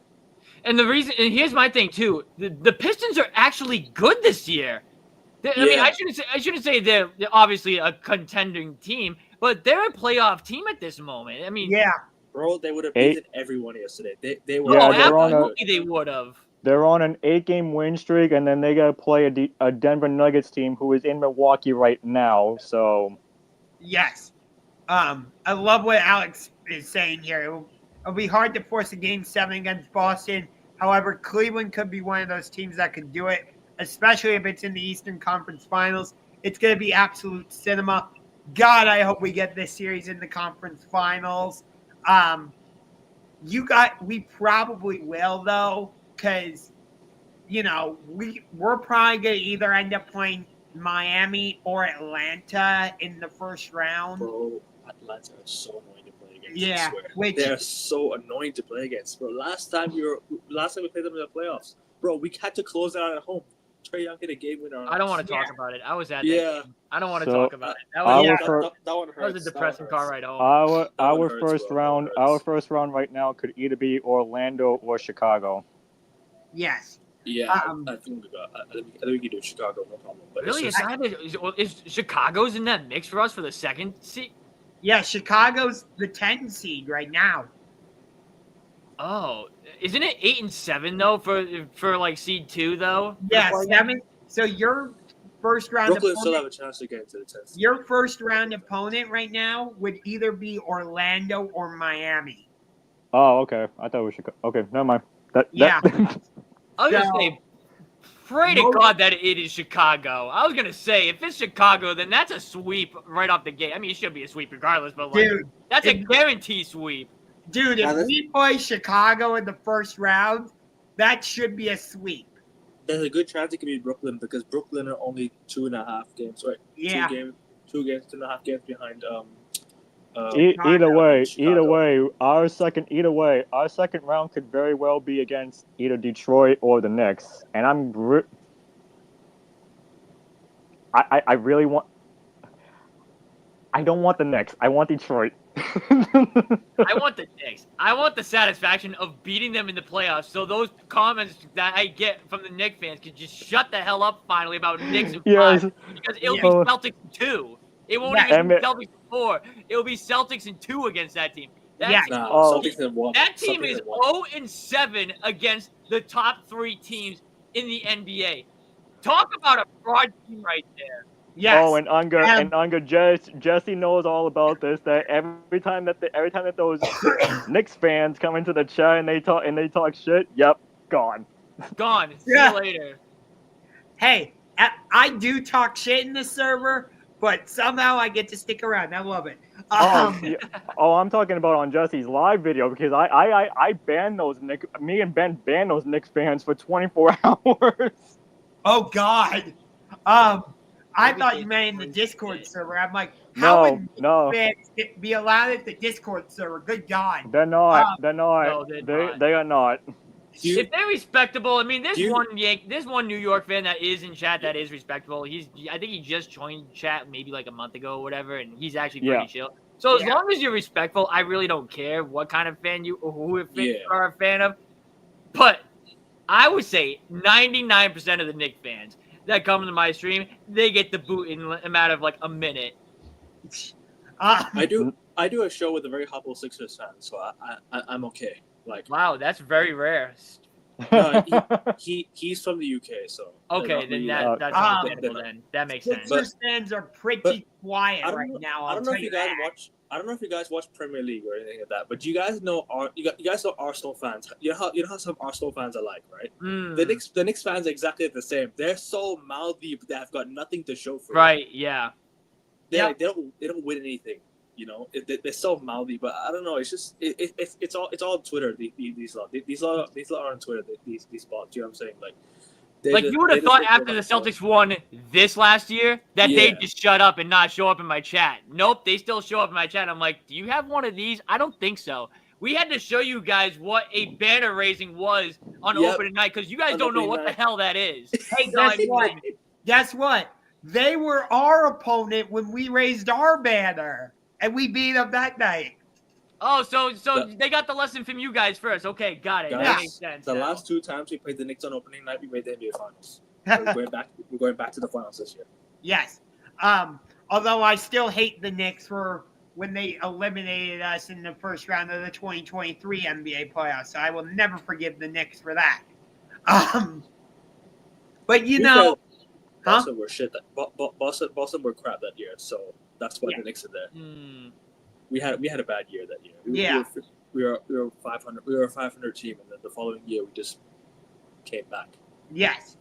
And here's my thing too: the Pistons are actually good this year. I mean, I shouldn't say they're obviously a contending team, but they're a playoff team at this moment. I mean, Yeah. Bro, they would have beaten everyone yesterday. They were. Yeah, oh, they're on a- absolutely they would have. They're on an 8-game win streak, and then they got to play a Denver Nuggets team who is in Milwaukee right now. So Yes. I love what Alex is saying here. It'll be hard to force a Game 7 against Boston. However, Cleveland could be one of those teams that could do it, especially if it's in the Eastern Conference Finals. It's going to be absolute cinema. God, I hope we get this series in the conference finals. We probably will, though, because, we're probably going to either end up playing Miami or Atlanta in the first round. Bro, Atlanta are so annoying to play against. Yeah, I swear. They're so annoying to play against, bro. Last time we played them in the playoffs, bro, we had to close out at home. Trae Young hit a game winner. I don't want to talk about it. I was at that Yeah. game. I don't want to So, talk about it. That was That one hurts. a depressing car ride home. our hurts, first bro. round, That one hurts. right now could either be Orlando or Chicago. Yes. Yeah, I think we can do Chicago, no problem. But Really? Is Chicago's in that mix for us for the second seed? Yeah, Chicago's the 10 seed right now. Oh, isn't it 8 and 7 though for like seed 2 though? Yeah, 7. So your first round Brooklyn still have opponent, a chance to get into the 10th. your first round opponent right now would either be Orlando or Miami. Oh, okay. I thought we should go. Okay, never mind. Yeah. I was gonna So- say, pray to God that it is Chicago. I was gonna say, if it's Chicago, then that's a sweep right off the gate. I mean, it should be a sweep regardless, but like, Dude, that's a guarantee sweep. Dude, if we play Chicago in the first round, that should be a sweep. There's a good chance it could be Brooklyn because Brooklyn are only 2.5 games, right? Yeah. 2.5 games behind. Either way, Chicago. our second round could very well be against either Detroit or the Knicks, and I really want. I don't want the Knicks. I want Detroit. I want the Knicks. I want the satisfaction of beating them in the playoffs. So those comments that I get from the Knicks fans can just shut the hell up finally about Knicks and Yes. 5, because it'll be Celtics in 2. It won't even be Celtics in 4. It'll be Celtics in 2 against that team. Celtics in 1. That team Celtics is in 1. 0-7 against the top 3 teams in the NBA. Talk about a fraud team right there. Yes. Oh, and Unger, Jesse knows all about this. That every time that those Knicks fans come into the chat and they talk shit, yep, gone. Gone. See you later. Hey, I do talk shit in the server, but somehow I get to stick around. I love it. I'm talking about on Jesse's live video because I banned me and Ben banned those Knicks fans for 24 hours. Oh God. I thought you meant in the Discord server. I'm like, how would fans be allowed at the Discord server? Good God. They're not. They're not. No, they are not. If they're respectable, I mean, there's one New York fan that is in chat that is respectable. I think he just joined chat maybe like a month ago or whatever, and he's actually pretty chill. So as long as you're respectful, I really don't care what kind of fan you or who you are a fan of. But I would say 99% of the Knicks fans that come to my stream, they get the boot in a matter of like a minute. I do a show with a very humble Sixers fan, so I'm okay. Like, wow, that's very rare. He's from the UK, so okay, then that's understandable. Then that makes sense. Sixers fans are pretty quiet right now. I don't know if you guys watch Premier League or anything like that, but you guys know Arsenal fans. You know how some Arsenal fans are like, right? The Knicks fans are exactly the same. They're so mouthy, but they have got nothing to show for it. Right? Yeah. They don't win anything. You know, they're so mouthy, but I don't know. It's just it's all on Twitter. These lot are on Twitter. These bots. You know what I'm saying? Like you would have thought after the Celtics won this last year that they'd just shut up and not show up in my chat. Nope, they still show up in my chat. I'm like, do you have one of these? I don't think so. We had to show you guys what a banner raising was on opening night because you guys don't know what the hell that is. Hey, guess what? They were our opponent when we raised our banner, and we beat them that night. Oh, so they got the lesson from you guys first. Okay, got it. That makes sense. The last 2 times we played the Knicks on opening night, we made the NBA Finals. We're going back to the finals this year. Yes. Although I still hate the Knicks for when they eliminated us in the first round of the 2023 NBA playoffs. So I will never forgive the Knicks for that. But Boston were shit. Boston were crap that year, so that's why the Knicks are there. We had a bad year that year. We were 500. We were a 500 team, and then the following year we just came back. Yes.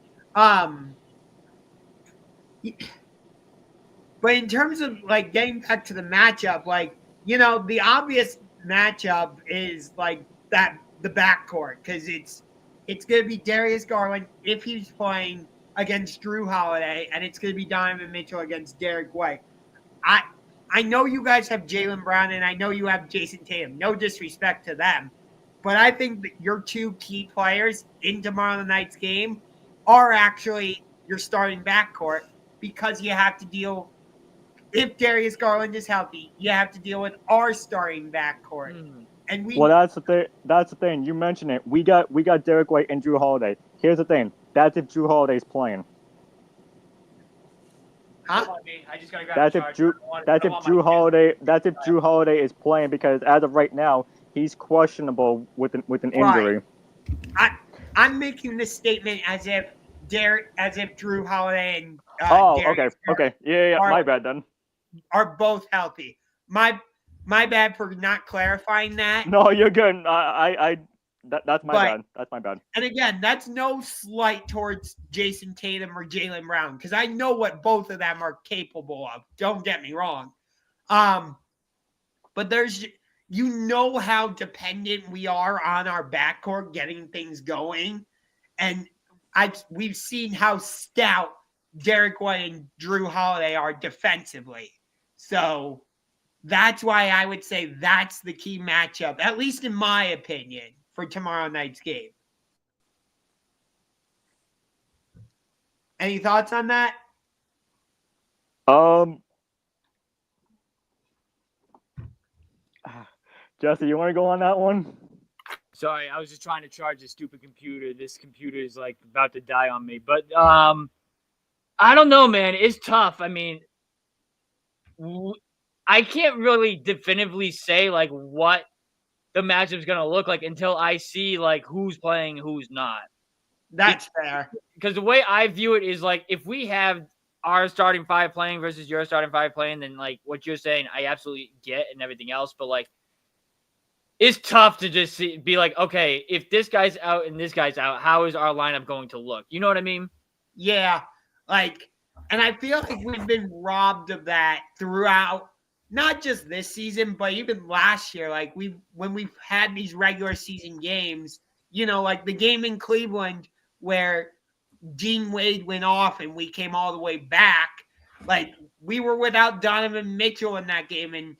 But in terms of like getting back to the matchup, like the obvious matchup is like the backcourt because it's going to be Darius Garland if he's playing against Drew Holiday, and it's going to be Donovan Mitchell against Derek White. I know you guys have Jaylen Brown, and I know you have Jayson Tatum. No disrespect to them. But I think that your 2 key players in tomorrow night's game are actually your starting backcourt because you have to deal – if Darius Garland is healthy, you have to deal with our starting backcourt. And we Well, that's the thing. That's the thing. You mentioned it. We got Derek White and Drew Holiday. Here's the thing. That's if Drew Holiday's playing. huh? I just gotta grab That's the if charger. Drew. I don't That's if want Drew my- Holiday. That's if Drew Holiday is playing because as of right now, he's questionable with an injury. I'm making this statement as if Drew Holiday and Okay. Darius Yeah. are- My bad then. are both healthy. My bad for not clarifying that. No, you're good. That's my But- bad. That's my bad. And again, that's no slight towards Jayson Tatum or Jaylen Brown because I know what both of them are capable of. Don't get me wrong. But there's how dependent we are on our backcourt getting things going, and we've seen how stout Derek White and Drew Holiday are defensively. So that's why I would say that's the key matchup, at least in my opinion, for tomorrow night's game. Any thoughts on that? Jesse, you want to go on that one? Sorry, I was just trying to charge this stupid computer. This computer is like about to die on me. But I don't know, man. It's tough. I mean, I can't really definitively say like what the matchup's gonna look like until I see like who's playing, who's not. That's fair. Because the way I view it is like if we have our starting five playing versus your starting five playing, then like what you're saying, I absolutely get and everything else. But like, it's tough to just be like, okay, if this guy's out and this guy's out, how is our lineup going to look? You know what I mean? Yeah. And I feel like we've been robbed of that throughout, not just this season, but even last year. Like when we've had these regular season games, like the game in Cleveland where Dean Wade went off and we came all the way back. Like we were without Donovan Mitchell in that game, and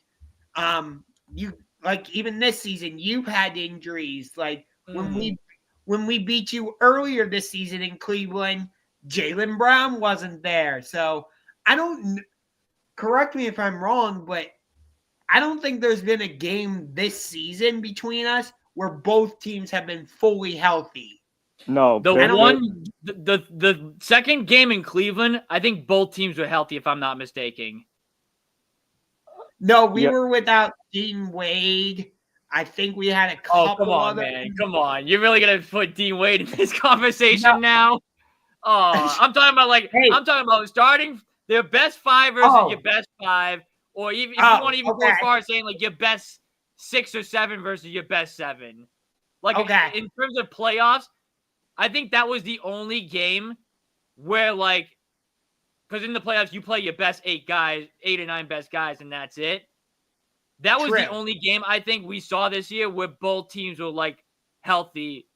even this season, you've had injuries. Like when we beat you earlier this season in Cleveland, Jaylen Brown wasn't there. So correct me if I'm wrong, but I don't think there's been a game this season between us where both teams have been fully healthy. No. The second game in Cleveland, I think both teams were healthy, if I'm not mistaken. No, we were without Dean Wade. I think we had a couple. Oh, come on, man. Come on. You're really going to put Dean Wade in this conversation now? Oh, I'm talking about I'm talking about starting their best five versus your best five, or even if you want to even go as far as saying like your best 6 or 7 versus your best 7. Like in terms of playoffs, I think that was the only game where because in the playoffs you play your best 8 or 9 best guys, and that's it. That was the only game I think we saw this year where both teams were healthy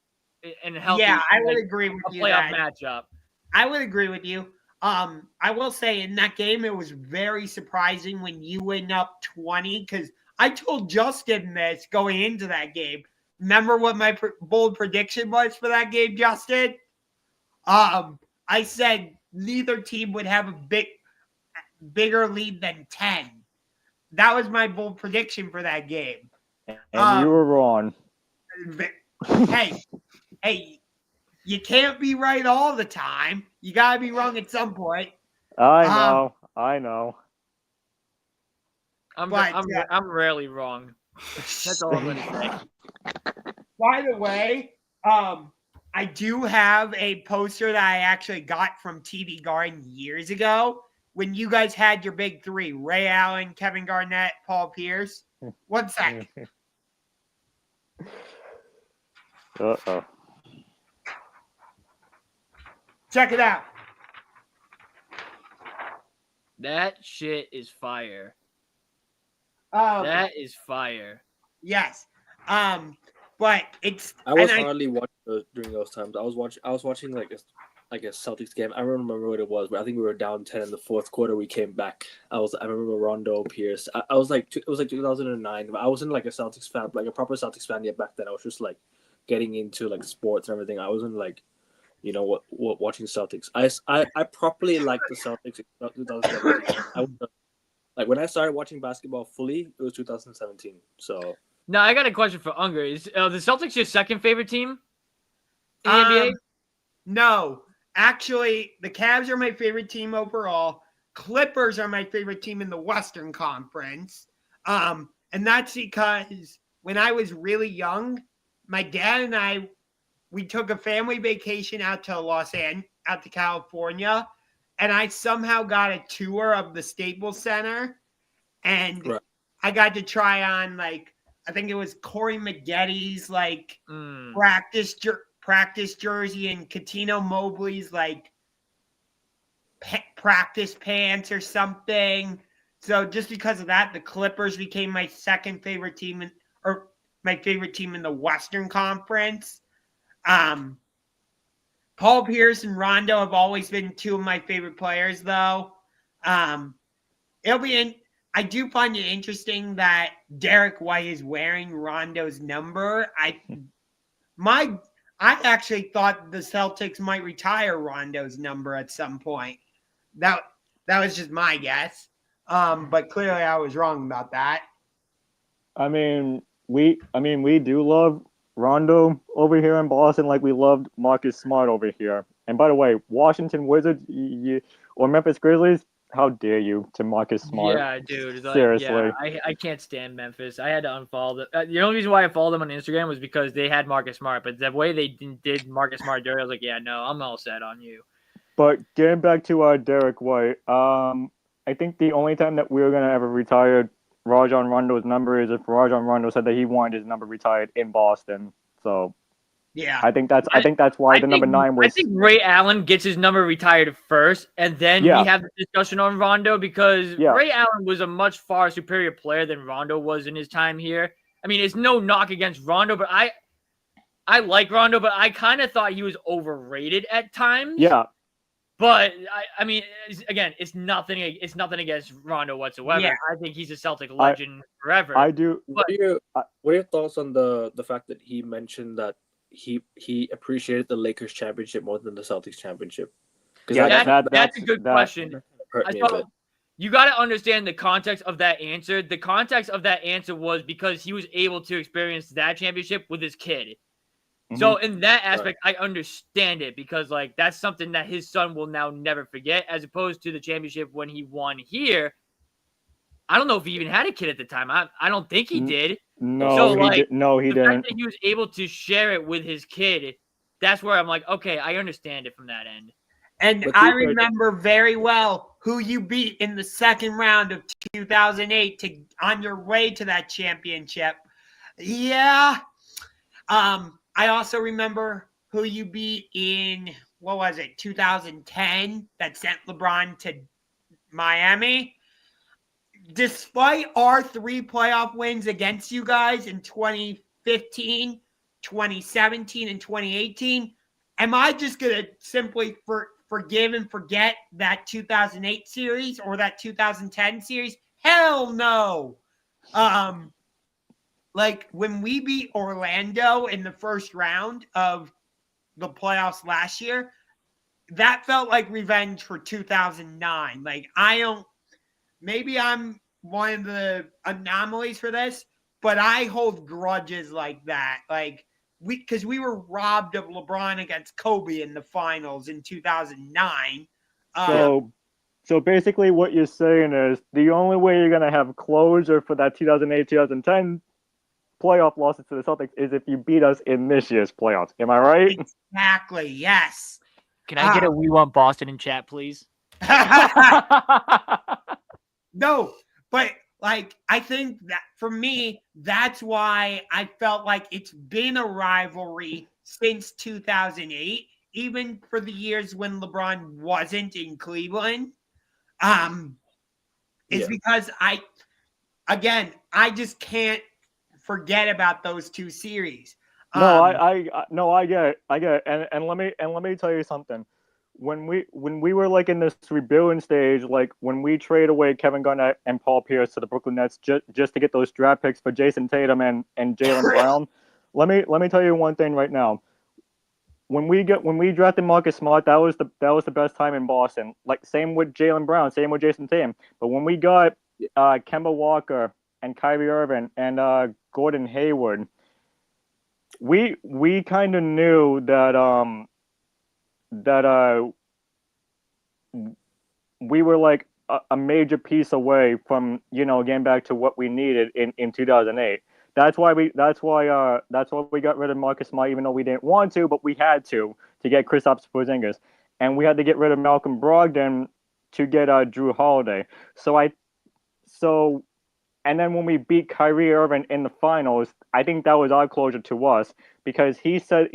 and healthy. Yeah, I would agree with you. Playoff matchup. I would agree with you. I will say in that game it was very surprising when you went up 20 because I told Justin this going into that game. Remember what my bold prediction was for that game, Justin? I said neither team would have a bigger lead than 10. That was my bold prediction for that game. And you were wrong. Hey, you can't be right all the time. You gotta be wrong at some point. I know. I'm rarely wrong. That's all I'm gonna say. By the way, I do have a poster that I actually got from TV Garden years ago when you guys had your big 3, Ray Allen, Kevin Garnett, Paul Pierce. 1 sec. Uh-oh. Check it out. That shit is fire. That is fire. Yes. But it's. I was hardly watching during those times. I was watching like a Celtics game. I don't remember what it was, but I think we were down 10 in the fourth quarter. We came back. I remember Rondo, Pierce. It was like 2009. But I wasn't like a Celtics fan, like a proper Celtics fan yet back then. I was just like getting into like sports and everything. I wasn't like, watching Celtics. I properly liked the Celtics in 2017. Like when I started watching basketball fully, it was 2017. So No, I got a question for Unger. Is the Celtics your second favorite team in the NBA? No. Actually, the Cavs are my favorite team overall. Clippers are my favorite team in the Western Conference. And that's because when I was really young, my dad and I, we took a family vacation out to California, and I somehow got a tour of the Staples Center, and Right. I got to try on, like, I think it was Corey Maggetti's, like, practice jersey and Katino Mobley's, like, practice pants or something. So just because of that, the Clippers became my second favorite team or my favorite team in the Western Conference. Paul Pierce and Rondo have always been two of my favorite players, though. I do find it interesting that Derek White is wearing Rondo's number. I actually thought the Celtics might retire Rondo's number at some point. That was just my guess. But clearly I was wrong about that. I mean, we do love Rondo over here in Boston like we loved Marcus Smart over here. And by the way, Washington Wizards or Memphis Grizzlies, how dare you to Marcus Smart? Yeah, dude. Seriously. Yeah, I can't stand Memphis. I had to unfollow them. The only reason why I followed them on Instagram was because they had Marcus Smart. But the way they did Marcus Smart dirty, I was like, yeah, no, I'm all set on you. But getting back to Derek White, I think the only time that we were going to ever retire Rajon Rondo's number is if Rajon Rondo said that he wanted his number retired in Boston. So yeah, I think that's why the number 9 was. I think Ray Allen gets his number retired first, and then we have the discussion on Rondo because Ray Allen was a much far superior player than Rondo was in his time here. I mean, it's no knock against Rondo, but I like Rondo, but I kind of thought he was overrated at times. Yeah. But I mean, again, it's nothing against Rondo whatsoever. Yeah. I think he's a Celtic legend forever. I do. What are your thoughts on the fact that he mentioned that he appreciated the Lakers championship more than the Celtics championship? Yeah, that's a good question. Hurt me a bit. You got to understand the context of that answer. The context of that answer was because he was able to experience that championship with his kid. So in that aspect, I understand it because like that's something that his son will now never forget, as opposed to the championship when he won here. I don't know if he even had a kid at the time. I don't think he did. No, he didn't. The fact that he was able to share it with his kid, that's where I'm like, okay, I understand it from that end. And I remember very well who you beat in the second round of 2008 on your way to that championship. Yeah. I also remember who you beat in, 2010 that sent LeBron to Miami. Despite our 3 playoff wins against you guys in 2015, 2017, and 2018, am I just going to simply forgive and forget that 2008 series or that 2010 series? Hell no. Like when we beat Orlando in the first round of the playoffs last year, that felt like revenge for 2009. Like maybe I'm one of the anomalies for this, but I hold grudges like that. Like because we were robbed of LeBron against Kobe in the finals in 2009. So basically what you're saying is the only way you're going to have closure for that 2008-2010 playoff losses to the Celtics is if you beat us in this year's playoffs. Am I right? Exactly. Yes. Can I get a "We Want Boston" in chat, please? No, but like I think that for me, that's why I felt like it's been a rivalry since 2008, even for the years when LeBron wasn't in Cleveland. Because I just can't forget about those 2 series. I get it. And let me tell you something. When we were like in this rebuilding stage, like when we trade away Kevin Garnett and Paul Pierce to the Brooklyn Nets just to get those draft picks for Jayson Tatum and Jaylen Brown, let me tell you one thing right now. When we drafted Marcus Smart, that was the best time in Boston. Like same with Jaylen Brown, same with Jayson Tatum. But when we got Kemba Walker and Kyrie Irving and Gordon Hayward, we kind of knew that we were like a major piece away from getting back to what we needed in 2008. That's why we got rid of Marcus Smart, even though we didn't want to, but we had to get Kristaps Porziņģis, and we had to get rid of Malcolm Brogdon to get Drew Holiday. And then when we beat Kyrie Irving in the finals, I think that was our closure to us, because he said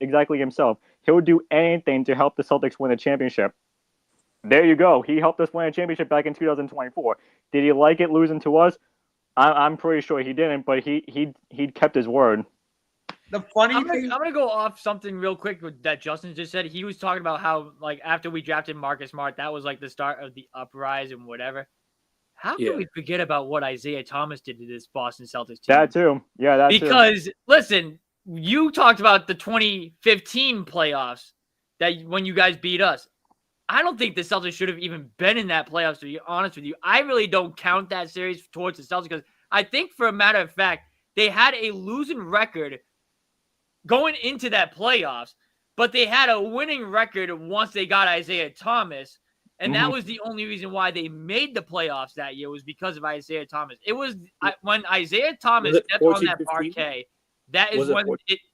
exactly himself, he'll do anything to help the Celtics win a championship. There you go. He helped us win a championship back in 2024. Did he like it losing to us? I'm pretty sure he didn't, but he kept his word. The funny I'm thing, gonna go off something real quick that Justin just said. He was talking about how, like, after we drafted Marcus Smart, that was like the start of the uprise and whatever. How can we forget about what Isaiah Thomas did to this Boston Celtics team? That too. Yeah, that too. Because listen, you talked about the 2015 playoffs that when you guys beat us. I don't think the Celtics should have even been in that playoffs, to be honest with you. I really don't count that series towards the Celtics because I think, for a matter of fact, they had a losing record going into that playoffs, but they had a winning record once they got Isaiah Thomas, and that was the only reason why they made the playoffs that year, was because of Isaiah Thomas. It was when Isaiah Thomas stepped on that parquet, that is when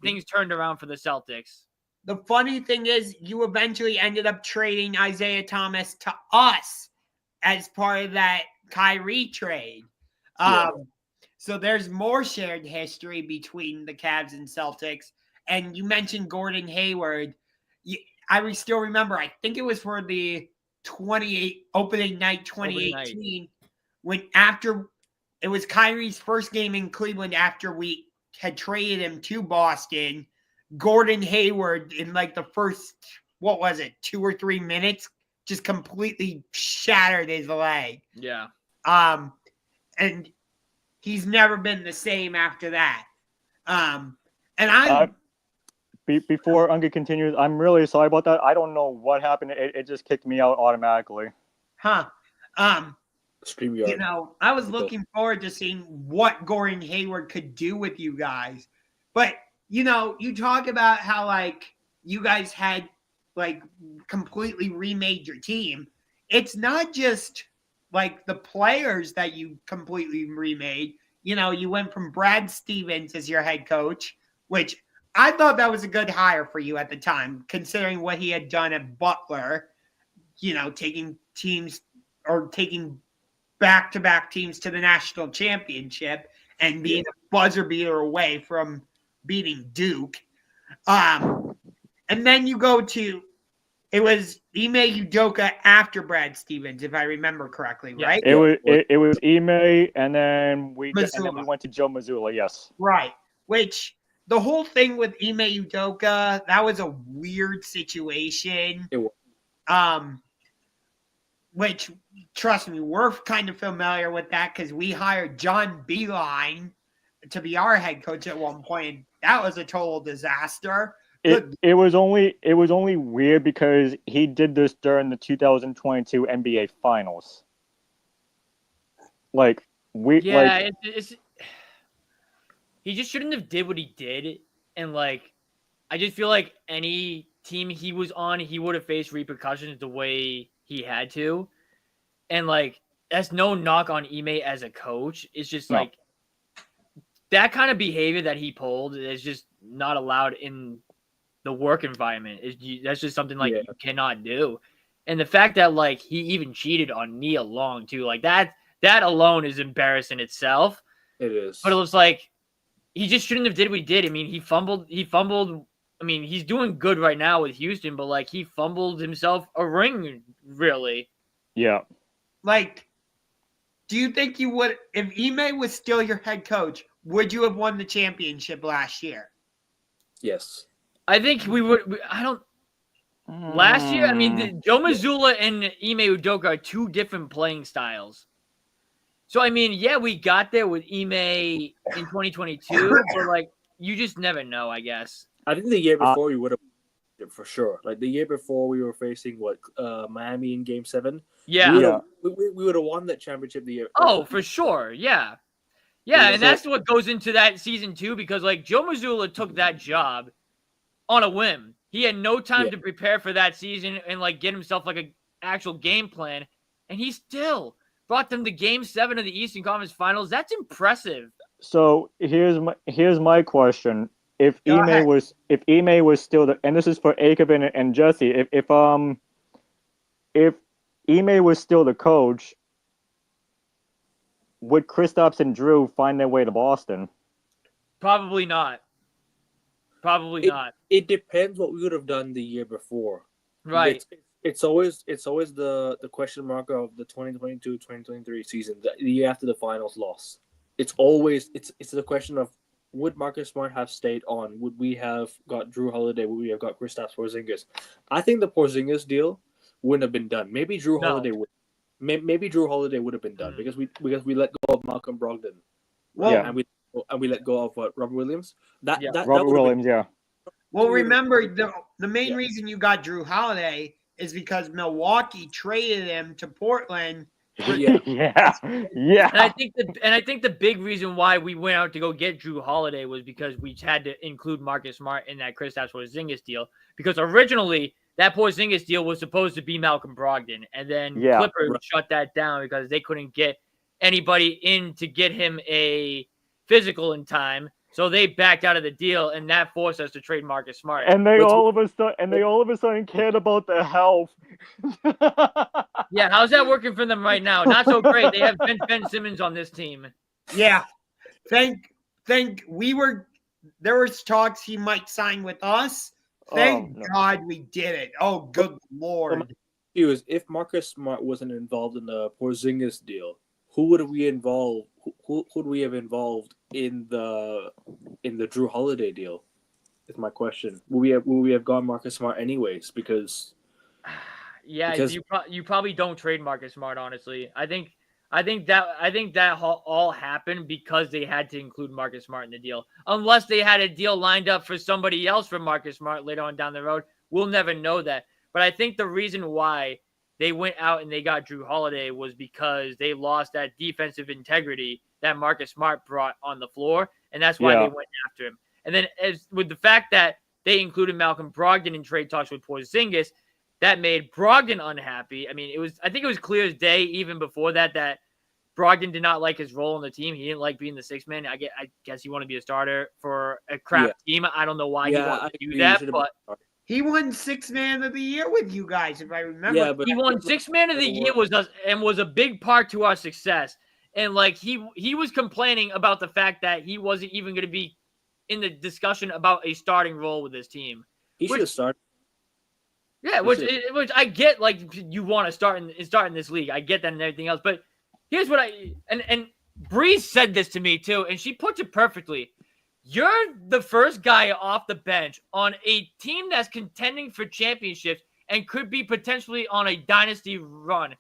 things turned around for the Celtics. the funny thing is, you eventually ended up trading Isaiah Thomas to us as part of that Kyrie trade. So there's more shared history between the Cavs and Celtics. And you mentioned Gordon Hayward. I still remember, I think it was for the opening night 2018, when after it was Kyrie's first game in Cleveland after we had traded him to Boston. Gordon Hayward in like the first, 2 or 3 minutes, just completely shattered his leg. Yeah. And he's never been the same after that. Before Unga continues, I'm really sorry about that. I don't know what happened. It just kicked me out automatically. StreamYard. I was looking forward to seeing what Gordon Hayward could do with you guys. But, you talk about how, like, you guys had, like, completely remade your team. It's not just, like, the players that you completely remade. You went from Brad Stevens as your head coach, which I thought that was a good hire for you at the time, considering what he had done at Butler, taking back-to-back teams to the national championship and being a buzzer beater away from beating Duke. And then you go to, it was Ime Udoka after Brad Stevens, if I remember correctly, right? It was Ime, and then we went to Joe Mazzulla, yes. Right, which the whole thing with Ime Udoka, that was a weird situation. It was. Which, trust me, we're kind of familiar with that because we hired John Beeline to be our head coach at one point. That was a total disaster. It was only weird because he did this during the 2022 NBA Finals. He just shouldn't have did what he did, and I just feel like any team he was on, he would have faced repercussions the way he had to, and that's no knock on Ime as a coach. It's just that kind of behavior that he pulled is just not allowed in the work environment. That's just something you cannot do. And the fact that he even cheated on Nia Long too, that alone is embarrassing itself. It is. But it was he just shouldn't have did what he did. I mean, he fumbled. I mean, he's doing good right now with Houston, but he fumbled himself a ring, really. Yeah. Do you think you would, if Ime was still your head coach, would you have won the championship last year? Yes. I think we would. Last year, I mean, Joe Mazzulla and Ime Udoka are two different playing styles. So, I mean, yeah, we got there with Ime in 2022, but you just never know, I guess. I think the year before we would have, for sure. The year before we were facing Miami in Game 7. Yeah. We would have won that championship the year. Oh, for sure. Yeah. Yeah, and that's what goes into that season too, because like Joe Mazzulla took that job on a whim. He had no time to prepare for that season and like get himself like an actual game plan, and he still brought them to Game 7 of the Eastern Conference Finals. That's impressive. So here's my question: If Ime was still the, and this is for Akevin and Jesse, if Ime was still the coach, would Kristaps and Drew find their way to Boston? Probably not. It depends what we would have done the year before. Right. It's always the question mark of the 2022-2023 season, the year after the finals loss. It's the question of, would Marcus Smart have stayed on? Would we have got Drew Holiday? Would we have got Kristaps Porziņģis? I think the Porziņģis deal wouldn't have been done. Maybe Drew Holiday would. Maybe Drew Holiday would have been done because we let go of Malcolm Brogdon. And we let go of Robert Williams. Robert Williams. Well, remember the main reason you got Drew Holiday is because Milwaukee traded him to Portland. Yeah. And I think the big reason why we went out to go get Drew Holiday was because we had to include Marcus Smart in that Kristaps Porzingis deal, because originally that Porzingis deal was supposed to be Malcolm Brogdon, and then Clippers shut that down because they couldn't get anybody in to get him a physical in time. So they backed out of the deal, and that forced us to trade Marcus Smart. And they all of a sudden cared about their health. Yeah, how's that working for them right now? Not so great. They have Ben Simmons on this team. Yeah, there was talks he might sign with us. Thank God we did it. Oh, good Lord. If Marcus Smart wasn't involved in the Porzingis deal, who would we involve? Who would we have involved in the Drew Holiday deal? Is my question. Would we have gone Marcus Smart anyways? Because you probably don't trade Marcus Smart. Honestly, I think that all happened because they had to include Marcus Smart in the deal. Unless they had a deal lined up for somebody else for Marcus Smart later on down the road, we'll never know that. But I think the reason why they went out and they got Drew Holiday was because they lost that defensive integrity that Marcus Smart brought on the floor, and that's why they went after him. And then as with the fact that they included Malcolm Brogdon in trade talks with Porzingis, that made Brogdon unhappy. I mean, I think it was clear as day even before that Brogdon did not like his role on the team. He didn't like being the sixth man. I guess he wanted to be a starter for a crap team. I don't know why he wanted to do that, but he won Sixth Man of the Year with you guys, if I remember. Yeah, but he won Sixth Man of the Year was a big part to our success. And like he was complaining about the fact that he wasn't even going to be in the discussion about a starting role with his team. He should have started. Yeah, which I get. Like, you want to start in this league. I get that and everything else. But here's what and Breeze said this to me too, and she puts it perfectly. You're the first guy off the bench on a team that's contending for championships and could be potentially on a dynasty run.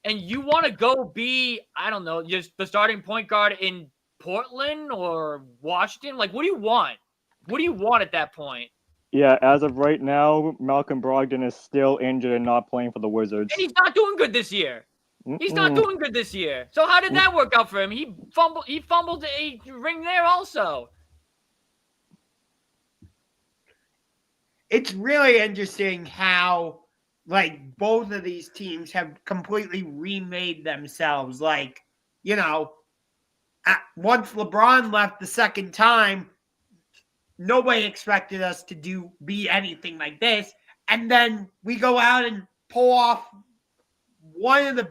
And you want to go be, I don't know, just the starting point guard in Portland or Washington? Like, what do you want? What do you want at that point? Yeah, as of right now, Malcolm Brogdon is still injured and not playing for the Wizards. And he's not doing good this year. He's not doing good this year. So how did that work out for him? He fumbled a ring there also. It's really interesting how, like, both of these teams have completely remade themselves. Like, you know, once LeBron left the second time, nobody expected us to be anything like this. And then we go out and pull off one of the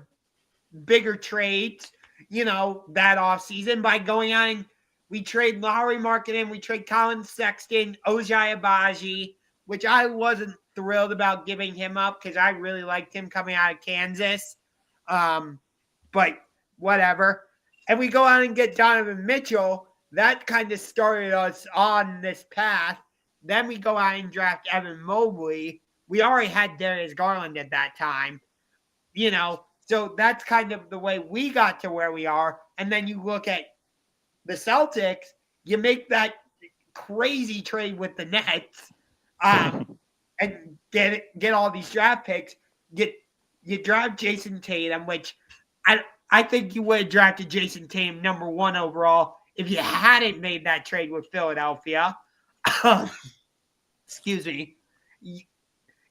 bigger trades, you know, that offseason by going out and we trade Lowry Markkanen, we trade Colin Sexton, Ojai Abaji, which I wasn't thrilled about giving him up because I really liked him coming out of Kansas. But whatever. And we go out and get Donovan Mitchell. That kind of started us on this path. Then we go out and draft Evan Mobley. We already had Darius Garland at that time. You know, so that's kind of the way we got to where we are. And then you look at the Celtics, you make that crazy trade with the Nets. And get all these draft picks. You draft Jayson Tatum, which I think you would have drafted Jayson Tatum number 1 overall if you hadn't made that trade with Philadelphia. Excuse me.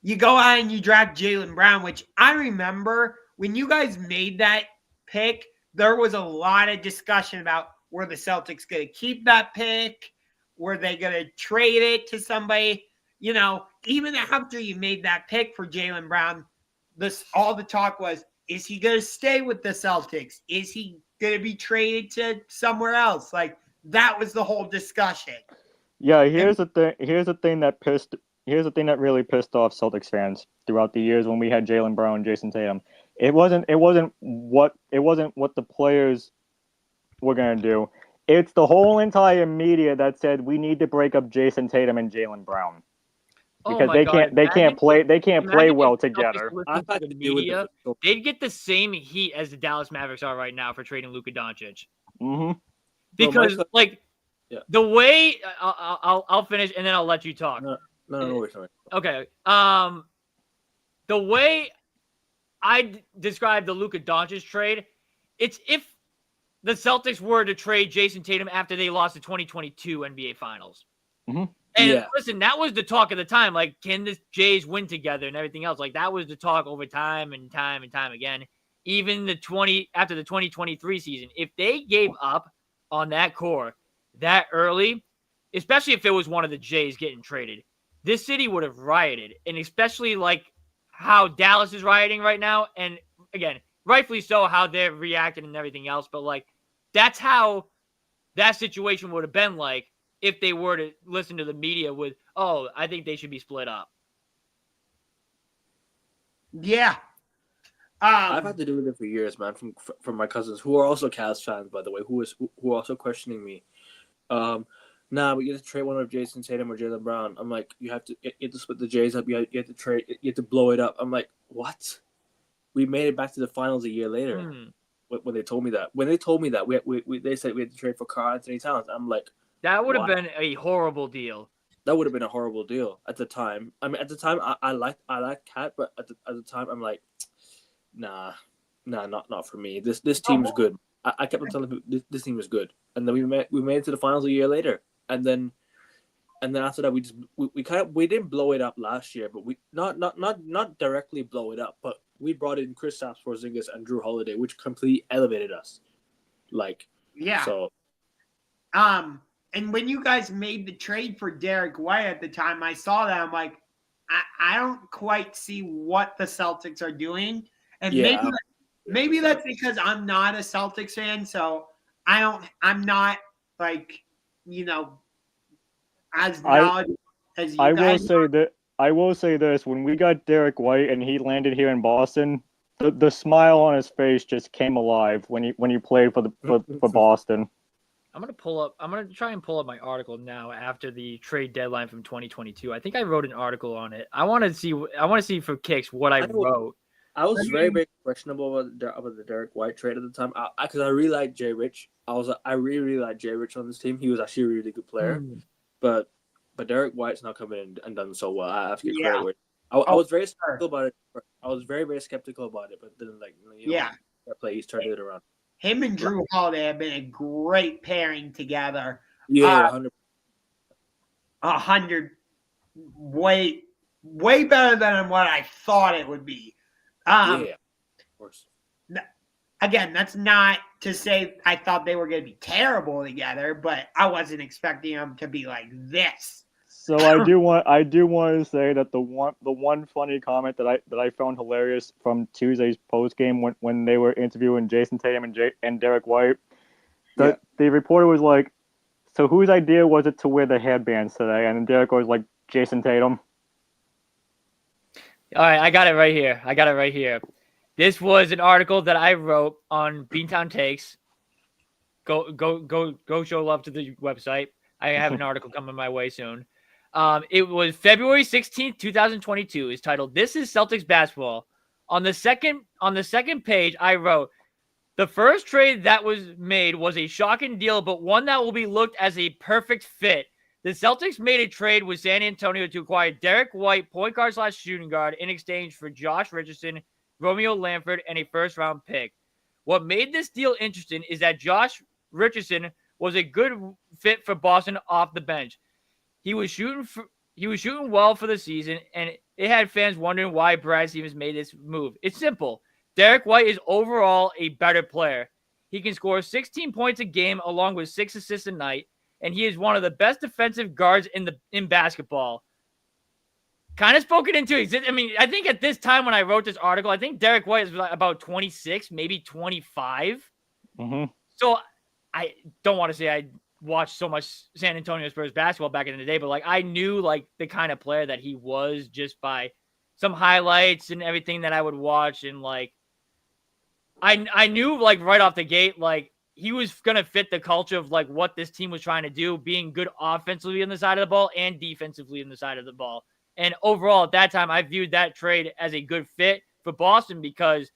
You go out and you draft Jaylen Brown, which I remember when you guys made that pick, there was a lot of discussion about were the Celtics going to keep that pick? Were they going to trade it to somebody? You know, even after you made that pick for Jaylen Brown, all the talk was, is he going to stay with the Celtics? Is he going to be traded to somewhere else? Like, that was the whole discussion. Yeah, here's the thing that really pissed off Celtics fans throughout the years when we had Jaylen Brown and Jayson Tatum. It wasn't what the players were gonna do. It's the whole entire media that said we need to break up Jayson Tatum and Jaylen Brown because they can't play well together. They'd get the same heat as the Dallas Mavericks are right now for trading Luka Doncic. Mm-hmm. Because the way I'll finish and then I'll let you talk. No, sorry. Okay. The way I describe the Luka Doncic trade, it's if the Celtics were to trade Jayson Tatum after they lost the 2022 NBA Finals. Mm-hmm. And listen, that was the talk of the time. Like, can the Jays win together and everything else? Like, that was the talk over time and time again. Even after the 2023 season, if they gave up on that core that early, especially if it was one of the Jays getting traded, this city would have rioted. And especially like how Dallas is rioting right now. And again, rightfully so, how they're reacting and everything else. But like, that's how that situation would have been like if they were to listen to the media with, oh, I think they should be split up. Yeah. I've had to do with it for years, man, from my cousins who are also Cavs fans, by the way, who are also questioning me. Nah, but you have to trade one of Jayson Tatum or Jaylen Brown. I'm like, you have to split the Jays up. You have to trade. You have to blow it up. I'm like, what? We made it back to the finals a year later. When they told me that, they said we had to trade for Karl Anthony Towns. I'm like, that would have been a horrible deal. That would have been a horrible deal at the time. I mean, at the time, I liked Cat, but at the time, I'm like, nah, not for me. This team is good. I kept on telling people this team is good, and then we made it to the finals a year later. And then after that, we didn't blow it up last year, but we not directly blow it up, but we brought in Kristaps, Porziņģis, and Drew Holiday, which completely elevated us. Like, yeah. So, and when you guys made the trade for Derek White at the time, I saw that. I'm like, I don't quite see what the Celtics are doing, and maybe that's because I'm not a Celtics fan, so I'm not like, you know, as knowledgeable as you guys. I will say this: when we got Derek White and he landed here in Boston, the smile on his face just came alive when he played for Boston. I'm gonna try and pull up my article now after the trade deadline from 2022. I think I wrote an article on it. I want to see for kicks what I wrote. I was very, very questionable about the Derek White trade at the time. Because I really liked Jay Rich. I really liked Jay Rich on this team. He was actually a really good player. But Derek White's not coming in and done so well. I have to get credit. I was very skeptical about it. I was very, very skeptical about it. But then, like, that play, he's turned it around. Him and Drew Holiday have been a great pairing together. Yeah, 100. Way better than what I thought it would be. Of course. Again, that's not to say I thought they were going to be terrible together, but I wasn't expecting them to be like this. So I do want to say that the one funny comment that I found hilarious from Tuesday's post game when they were interviewing Jayson Tatum and Derek White, the reporter was like, "So whose idea was it to wear the headbands today?" And Derek was like, "Jayson Tatum." All right, I got it right here. This was an article that I wrote on Beantown Takes. Go show love to the website. I have an article coming my way soon. It was February 16th, 2022. It's titled, "This is Celtics Basketball." On the second page, I wrote, "The first trade that was made was a shocking deal, but one that will be looked as a perfect fit. The Celtics made a trade with San Antonio to acquire Derek White, point guard / shooting guard, in exchange for Josh Richardson, Romeo Langford, and a first-round pick. What made this deal interesting is that Josh Richardson was a good fit for Boston off the bench. He was shooting well for the season, and it had fans wondering why Brad Stevens made this move. It's simple. Derek White is overall a better player. He can score 16 points a game along with 6 assists a night, and he is one of the best defensive guards in basketball. Kind of spoken into existence. I mean, I think at this time when I wrote this article, I think Derek White is about 26, maybe 25. Mm-hmm. So I don't want to say I watched so much San Antonio Spurs basketball back in the day, but like I knew like the kind of player that he was just by some highlights and everything that I would watch, and like I knew like right off the gate like he was gonna fit the culture of like what this team was trying to do, being good offensively on the side of the ball and defensively on the side of the ball. And overall at that time, I viewed that trade as a good fit for Boston because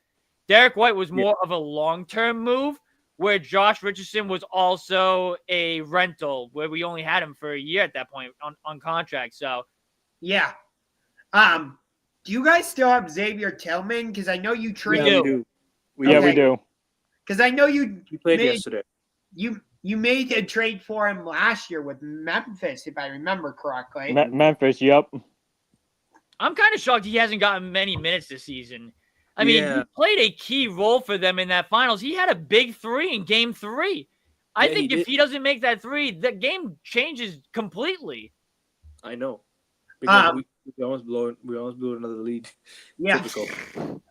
Derek White was more of a long-term move, where Josh Richardson was also a rental, where we only had him for a year at that point on contract. So, yeah. Do you guys still have Xavier Tillman? Because I know you traded. Yeah, we do. Yeah, we do. Because I know you played yesterday. You made a trade for him last year with Memphis, if I remember correctly. Memphis, yep. I'm kind of shocked he hasn't gotten many minutes this season. I mean, he played a key role for them in that finals. He had a big 3 in game 3. I think if he doesn't make that 3, the game changes completely. I know. Because we almost blew another lead. Yeah. Typical.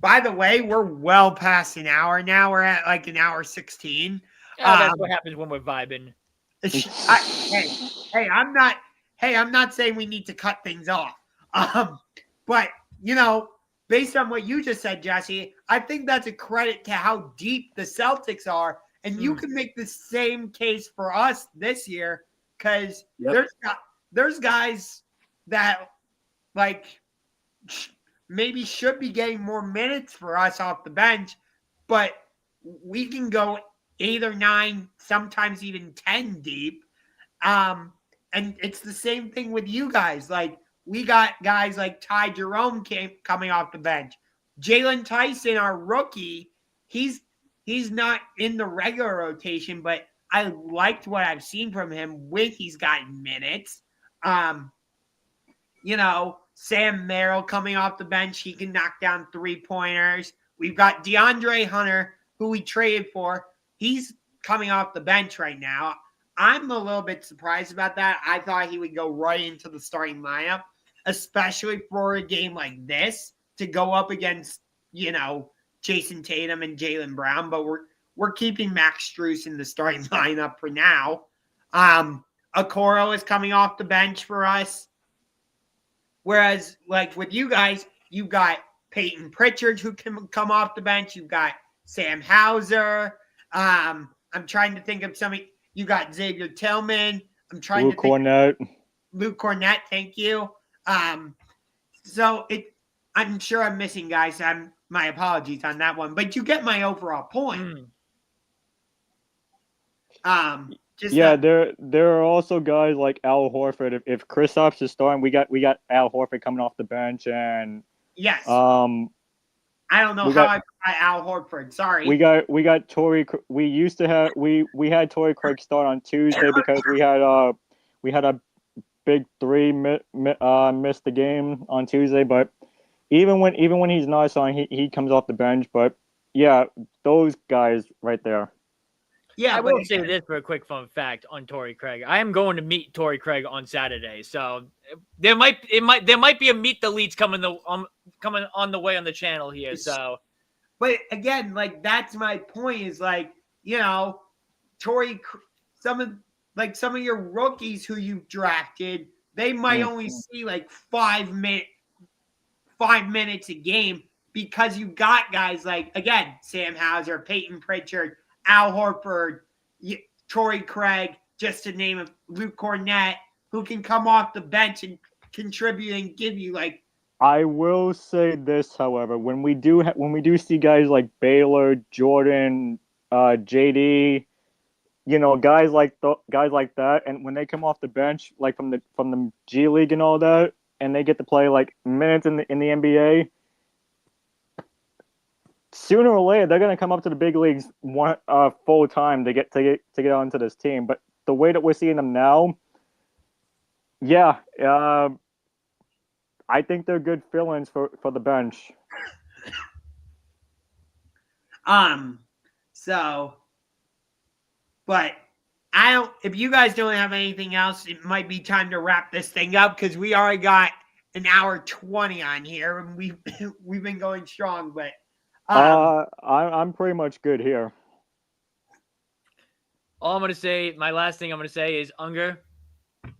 By the way, we're well past an hour now. We're at like an hour 16. That's what happens when we're vibing. I'm not saying we need to cut things off. But you know, based on what you just said, Jesse, I think that's a credit to how deep the Celtics are. And you can make the same case for us this year because there's guys that like maybe should be getting more minutes for us off the bench, but we can go 8 or 9, sometimes even 10 deep. And it's the same thing with you guys. Like, we got guys like Ty Jerome coming off the bench. Jaylen Tyson, our rookie, he's not in the regular rotation, but I liked what I've seen from him when he's gotten minutes. You know, Sam Merrill coming off the bench, he can knock down 3-pointers. We've got DeAndre Hunter, who we traded for. He's coming off the bench right now. I'm a little bit surprised about that. I thought he would go right into the starting lineup, especially for a game like this to go up against, you know, Jayson Tatum and Jaylen Brown. But we're keeping Max Strus in the starting lineup for now. Okoro is coming off the bench for us. Whereas, like with you guys, you've got Peyton Pritchard who can come off the bench. You've got Sam Hauser. I'm trying to think of somebody. You got Xavier Tillman. I'm trying Luke to think. Cornett. Luke Cornett, thank you. So I'm sure I'm missing guys. My apologies on that one, but you get my overall point. There are also guys like Al Horford. If Kristaps is starting, we got Al Horford coming off the bench, and yes. I don't know how I forgot Al Horford. Sorry. We got Torrey. We had Torrey Craig start on Tuesday because we had a big 3 miss the game on Tuesday. But even when he's not starting, he comes off the bench. But yeah, those guys right there. Yeah, I will say this for a quick fun fact on Torrey Craig. I am going to meet Torrey Craig on Saturday, so there might be a meet the leads coming on the way on the channel here. So, but again, like that's my point is like, you know, some of your rookies who you've drafted, they might only see like 5 minutes a game because you got guys like, again, Sam Hauser, Peyton Pritchard, Al Horford, Torrey Craig, just to name it, Luke Cornett, who can come off the bench and contribute and give you like. I will say this, however, when we do see guys like Baylor, Jordan, JD, you know, guys like that, and when they come off the bench, like from the G League and all that, and they get to play like minutes in the NBA. sooner or later they're going to come up to the big leagues full time to get onto this team. But the way that we're seeing them now, yeah, I think they're good fill-ins for the bench. So, but I don't. If you guys don't have anything else, it might be time to wrap this thing up because we already got an hour 20 on here, and we've been going strong. But I'm pretty much good here. All I'm gonna say, my last thing I'm gonna say is, Unger,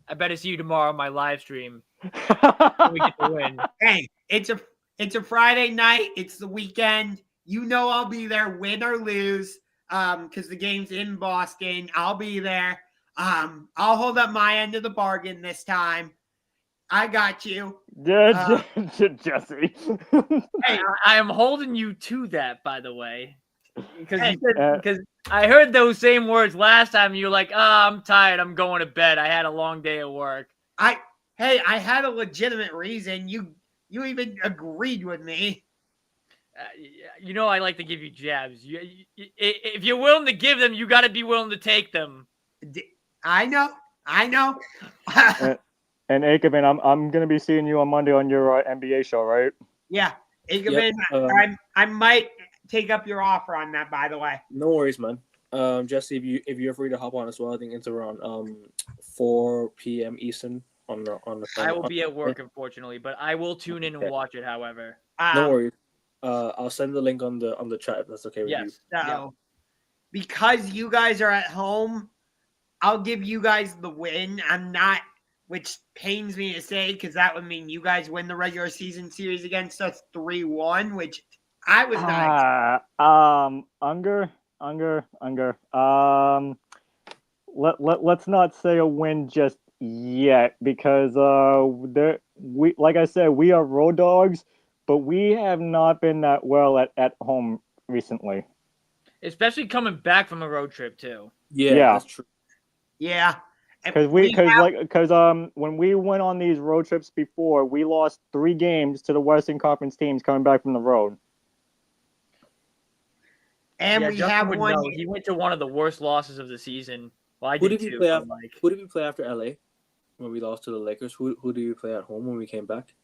I better see you tomorrow on my live stream. We get the win. Hey, it's a Friday night. It's the weekend. You know I'll be there, win or lose, because the game's in Boston. I'll be there. I'll hold up my end of the bargain this time. I got you. Yeah, Jesse. Hey, I am holding you to that, by the way, because I heard those same words last time. You're like, I'm tired. I'm going to bed. I had a long day at work. I had a legitimate reason. You even agreed with me. You know I like to give you jabs. If you're willing to give them, you got to be willing to take them. I know. And Ackerman, I'm gonna be seeing you on Monday on your NBA show, right? Yeah, Ackerman. Yep. I might take up your offer on that. By the way. No worries, man. Jesse, if you're free to hop on as well, I think it's around 4 p.m. Eastern on the. I will be at work, unfortunately, but I will tune in and watch it. However, no worries. I'll send the link on the chat if that's okay with you. So, because you guys are at home, I'll give you guys the win. I'm not, which pains me to say, because that would mean you guys win the regular season series against us 3-1, which I was not. Unger. Let's not say a win just yet, because like I said, we are road dogs. But we have not been that well at home recently. Especially coming back from a road trip too. Yeah. That's true. Yeah. Because when we went on these road trips before, we lost 3 games to the Western Conference teams coming back from the road. And we have one. Know. He went to one of the worst losses of the season. Well, I who did did too. Who did we play after LA when we lost to the Lakers? Who did we play at home when we came back?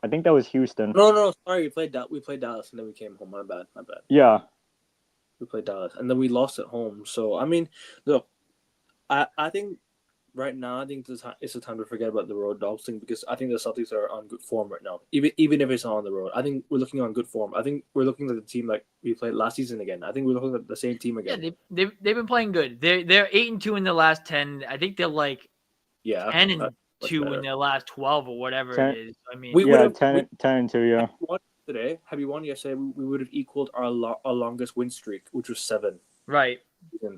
I think that was Houston. No, sorry. We played Dallas, and then we came home. My bad. Yeah. We played Dallas, and then we lost at home. So, I mean, look, I think right now, I think it's the time to forget about the road dogs thing, because I think the Celtics are on good form right now. Even if it's not on the road, I think we're looking on good form. I think we're looking at the team like we played last season again. I think we're looking at the same team again. Yeah, they've been playing good. They're 8-2 in the last 10. I think they're like 10-2 in the last 12 or whatever it is. I mean, 10-2. Yeah. Today, had we won yesterday, we would have equaled our longest win streak, which was 7. Right.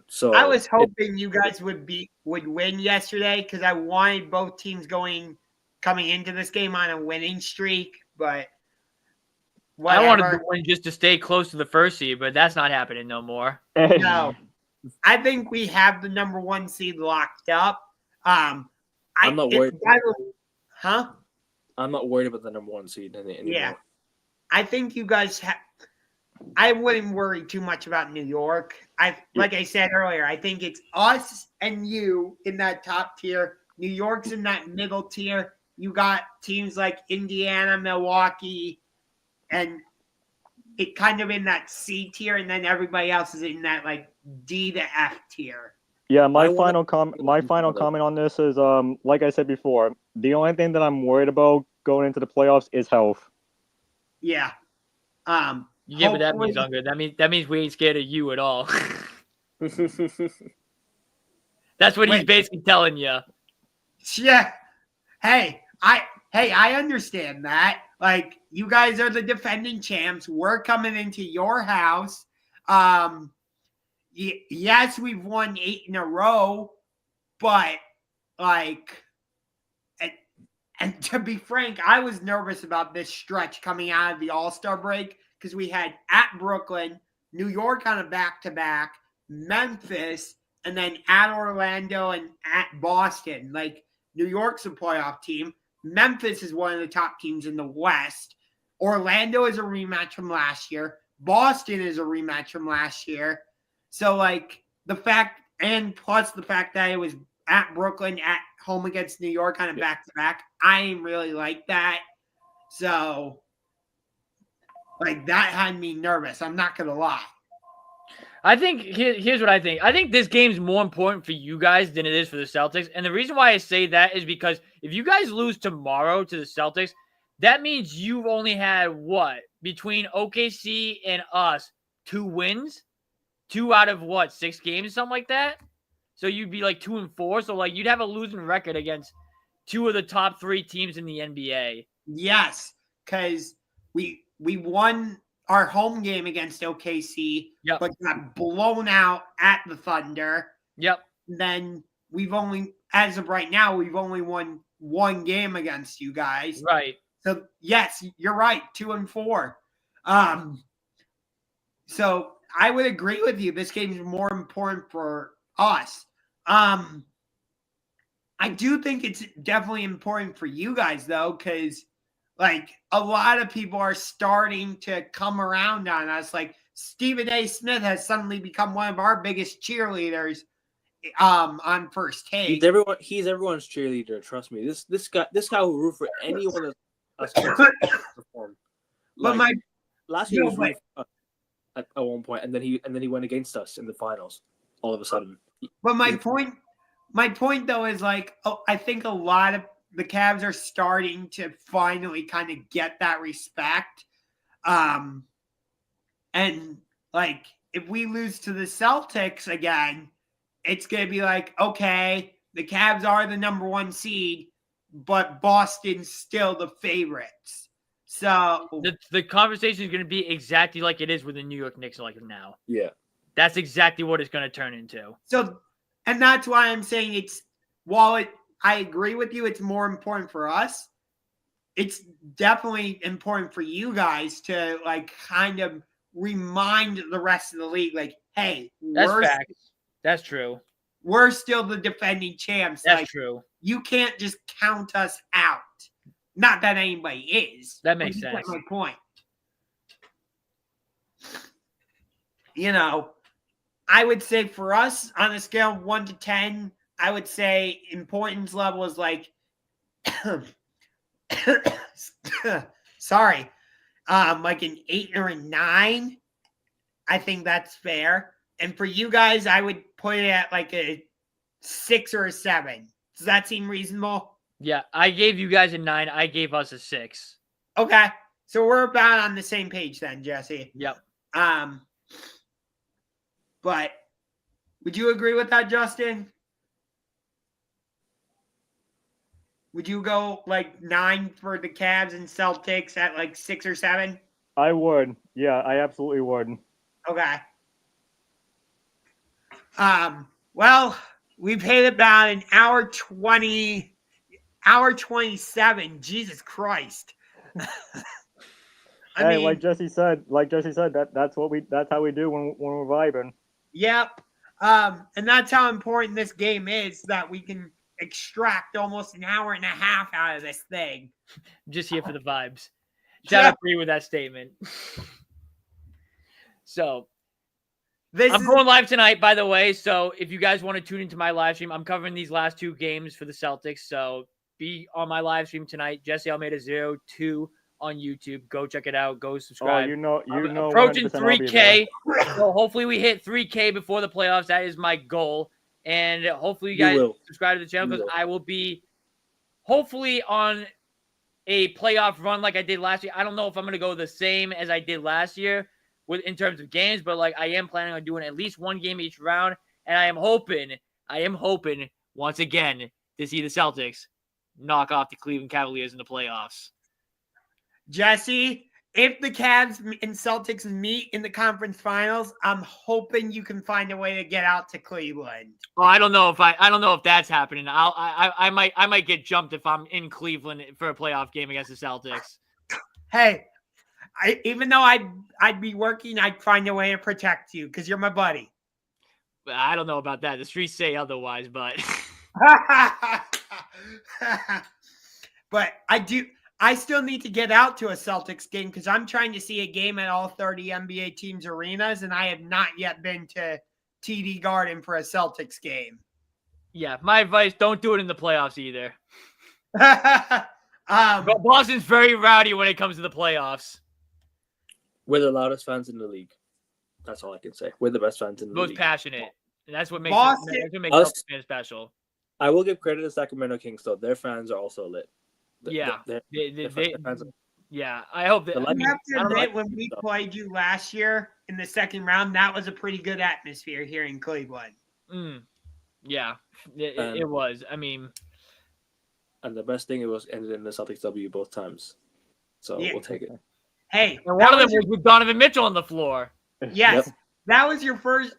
So I was hoping you guys would win yesterday, because I wanted both teams coming into this game on a winning streak. But whatever. I wanted to win just to stay close to the first seed, but that's not happening no more. No, I think we have the number 1 seed locked up. I'm not worried. Huh? I'm not worried about the number 1 seed anymore. Yeah, I think you guys have. I wouldn't worry too much about New York. Like I said earlier, I think it's us and you in that top tier. New York's in that middle tier. You got teams like Indiana, Milwaukee, and it kind of in that C tier, and then everybody else is in that like D to F tier. Yeah, my final comment on this is, like I said before, the only thing that I'm worried about going into the playoffs is health. Yeah. You get what that means, Unger. That means we ain't scared of you at all. That's what he's basically telling you. Yeah. Hey, I understand that. Like, you guys are the defending champs. We're coming into your house. Yes, we've won 8 in a row, but like, and to be frank, I was nervous about this stretch coming out of the All-Star break, because we had at Brooklyn, New York on a back-to-back, Memphis, and then at Orlando and at Boston. Like, New York's a playoff team. Memphis is one of the top teams in the West. Orlando is a rematch from last year. Boston is a rematch from last year. So, like, the fact, and plus the fact that it was at Brooklyn, at home against New York, kind of back-to-back, I didn't really like that. So, like, that had me nervous. I'm not going to lie. I think here's what I think. I think this game's more important for you guys than it is for the Celtics. And the reason why I say that is because if you guys lose tomorrow to the Celtics, that means you've only had what? Between OKC and us, 2 wins? 2 out of what? 6 games, something like that? So you'd be like 2-4. So like you'd have a losing record against 2 of the top 3 teams in the NBA. Yes, because we won our home game against OKC, but got blown out at the Thunder. Yep. Then as of right now, we've only won 1 game against you guys. Right. So yes, you're right, 2-4. So I would agree with you. This game is more important for us. I do think it's definitely important for you guys though, because like a lot of people are starting to come around on us. Like Stephen A. Smith has suddenly become one of our biggest cheerleaders on First Take. He's everyone's cheerleader. Trust me. This guy will root for anyone that's perform. But like, last year was at one point, and then he went against us in the finals. All of a sudden. But my point though is like, I think a lot of the Cavs are starting to finally kind of get that respect. And like, if we lose to the Celtics again, it's going to be like, okay, the Cavs are the number 1 seed, but Boston's still the favorites. So the conversation is going to be exactly like it is with the New York Knicks like now. Yeah. That's exactly what it's going to turn into. So, and that's why I'm saying I agree with you, it's more important for us. It's definitely important for you guys to like kind of remind the rest of the league, like, hey, that's facts. That's true. We're still the defending champs. That's like, true. You can't just count us out. Not that anybody is. That makes sense. That's my point. You know, I would say for us on a scale of 1 to 10, I would say importance level is like, sorry, like an 8 or a 9. I think that's fair. And for you guys, I would put it at like a 6 or a 7. Does that seem reasonable? Yeah, I gave you guys a 9. I gave us a 6. Okay. So we're about on the same page then, Jesse. Yep. But would you agree with that, Justin? Would you go like 9 for the Cavs and Celtics at like 6 or 7? I would. Yeah, I absolutely would. Okay. Well, we've hit about an hour 27. Jesus Christ. I mean, like Jesse said, that's how we do when we're vibing. Yep. And that's how important this game is, that we can extract almost an hour and a half out of this thing. Just here for the vibes. Shout out agree with that statement. So I'm going live tonight, by the way. So if you guys want to tune into my live stream, I'm covering these last 2 games for the Celtics. So be on my live stream tonight. Jesse Almeida 02 on YouTube. Go check it out. Go subscribe. Oh, you know, approaching 3K. So hopefully we hit 3K before the playoffs. That is my goal. And hopefully you guys subscribe to the channel, because I will be hopefully on a playoff run like I did last year. I don't know if I'm going to go the same as I did last year in terms of games, but like I am planning on doing at least 1 game each round. And I am hoping once again to see the Celtics knock off the Cleveland Cavaliers in the playoffs. Jesse, if the Cavs and Celtics meet in the conference finals, I'm hoping you can find a way to get out to Cleveland. Oh, I don't know if that's happening. I might get jumped if I'm in Cleveland for a playoff game against the Celtics. Hey, even though I'd be working, I'd find a way to protect you because you're my buddy. I don't know about that. The streets say otherwise, but but I I still need to get out to a Celtics game because I'm trying to see a game at all 30 NBA teams' arenas, and I have not yet been to TD Garden for a Celtics game. Yeah, my advice: don't do it in the playoffs either. But Boston's very rowdy when it comes to the playoffs. We're the loudest fans in the league. That's all I can say. We're the best fans in the Most league. passionate. And that's what makes Boston- Celtics fans special. I will give credit to Sacramento Kings, though. Their fans are also lit. Yeah. Their fans are- Yeah, I hope that. The you Lightning- have to I don't admit, like when we stuff. played you last year in the second round, that was a pretty good atmosphere here in Cleveland. Yeah, it was. I mean, And the best thing, it was ended in the Celtics W both times. So Yeah. we'll take it. Hey, and that one of them was your- was with Donovan Mitchell on the floor. yes, Yep. that was your first.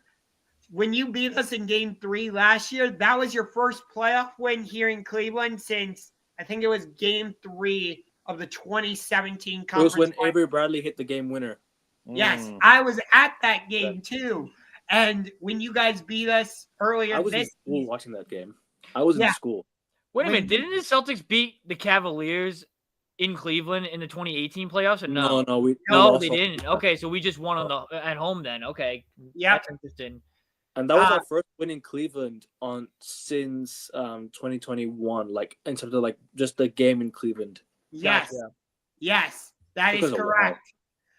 When you beat us in Game 3 last year, that was your first playoff win here in Cleveland since I think it was Game 3 of the 2017 It conference. was when finals. Avery Bradley hit the game winner. Yes, Mm. I was at that game too. And when you guys beat us earlier I was in this school season, watching that game. I was Yeah. in school. Wait a When- minute, didn't the Celtics beat the Cavaliers in Cleveland in the 2018 playoffs? Or no, We no, lost they all- didn't. Okay, so we just won on the at home then. Okay, Yep. that's interesting. And that was Uh, our first win in Cleveland since 2021. Like in terms of like just the game in Cleveland. yes, Gotcha. yes, that Took is us a while. correct.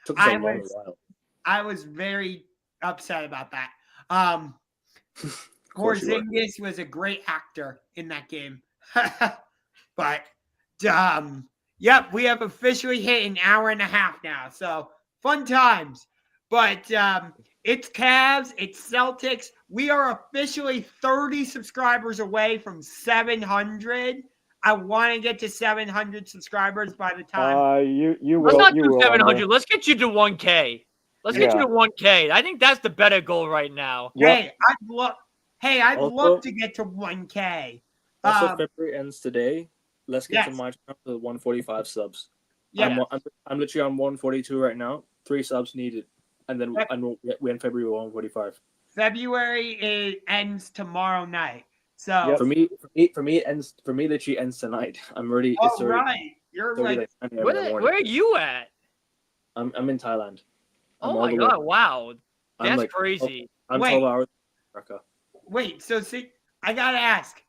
Took us a I long was- while. I was very upset about that. Of course you were. Porziņģis was a great actor in that game. But yep, we have officially hit an hour and a half now. So fun times. But it's Cavs, it's Celtics. We are officially 30 subscribers away from 700. I want to get to 700 subscribers by the time. You Let's will. not You do will. 700. Let's get you to 1K. Let's get you Yeah. to 1K. I think that's the better goal right now. Yep. I'd Also- love to get to 1K. Also, February ends today. Let's get yes. to March to 145 subs. Yeah. I'm literally on 142 right now. 3 subs needed, and then Yep. we in February 145. February ends tomorrow night. So Yep. For me, it ends. For me, literally ends tonight. I'm already. all It's already right. You're 30 like like 9 a.m. in the morning. Where are you at? I'm in Thailand. I'm Oh all my the way- god! Wow, I'm that's like- crazy. I'm Wait. 12 hours in America. wait, so see, I gotta ask,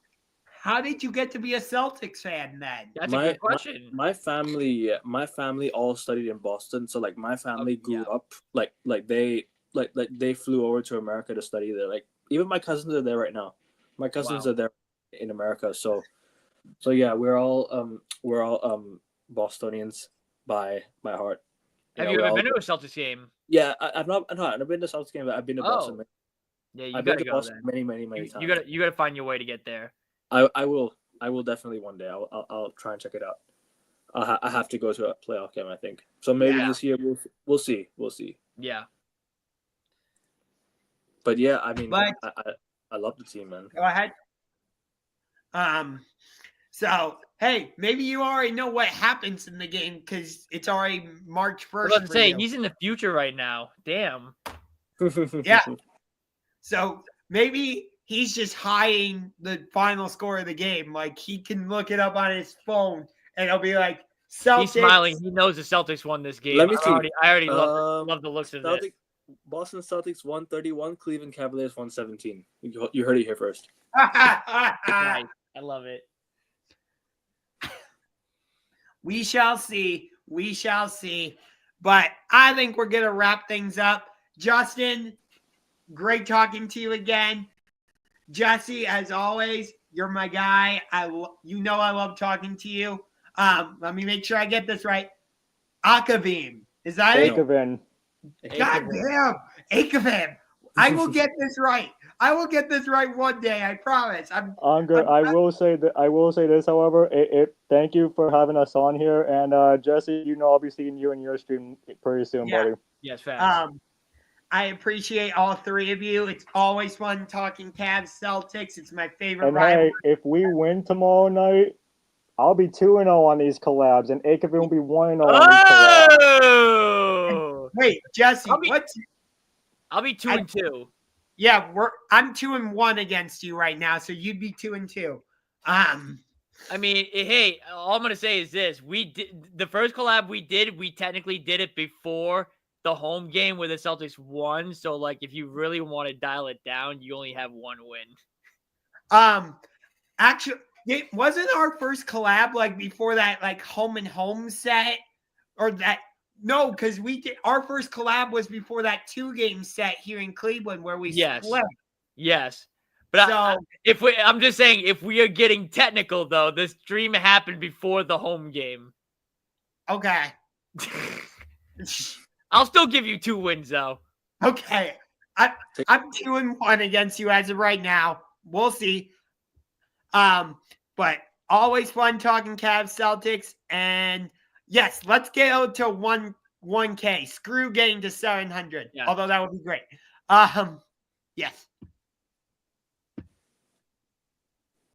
how did you get to be a Celtics fan then? That's a good question. My family all studied in Boston, so like my family grew yeah. up like they flew over to America to study there. Like even my cousins are there right now. My cousins Wow. are there in America. So yeah, we're all Bostonians by heart. Have know, you we're ever all- been to a Celtics game? Yeah, I've not been to Celtics game, but I've been to Boston. Yeah, you I've been gotta to go Boston then. many times. You gotta find your way to get there. I will definitely one day. I'll try and check it out. I have to go to a playoff game, I think. So maybe Yeah. this year we'll see. Yeah. But yeah, I mean, But- I love the team, man. Go ahead. So hey, maybe you already know what happens in the game because it's already March I was 1st. about to for say you. he's in the future right now. Damn. Yeah. So maybe he's just hiding the final score of the game. Like he can look it up on his phone and it'll be like Celtics. He's smiling. He knows the Celtics won this game. Let me I see. already love the looks of this. Boston Celtics 131, Cleveland Cavaliers 117. You heard it here first. Nice. I love it. We shall see. We shall see. But I think we're going to wrap things up. Justin, great talking to you again. Jesse, as always, you're my guy. I love talking to you. Let me make sure I get this right. Akavim. Is that it? Akavin. God damn. Akavim. I will get this right. I will get this right one day. I promise. I'm good. I will say this, however. Thank you for having us on here, and Jesse, I'll be seeing you in your stream pretty soon, Yeah. buddy. Yes, fast. I appreciate all three of you. It's always fun talking Cavs Celtics. It's my favorite And rivalry. hey, if we win tomorrow night, I'll be 2-0 on these collabs, and Akavin will be 1-0 on these collabs. Oh! Wait, Jesse, I'll be- what's? I'll be 2-2. Yeah, I'm 2-1 against you right now, so you'd be 2-2. I mean, hey, all I'm gonna say is this: we did the first collab we did. We technically did it before the home game where the Celtics won. So, like, if you really want to dial it down, you only have one win. Actually, it wasn't our first collab like before that, like home and home set, or that. No, because we did our first collab was before that 2-game set here in Cleveland where we split. Yes. But So I'm just saying, if we are getting technical though, this dream happened before the home game. okay. I'll still give you 2 wins though. Okay. I'm 2-1 against you as of right now. We'll see. But always fun talking Cavs Celtics. And yes, let's get to 1K. Screw getting to 700. Yeah. Although that would be great. Yes.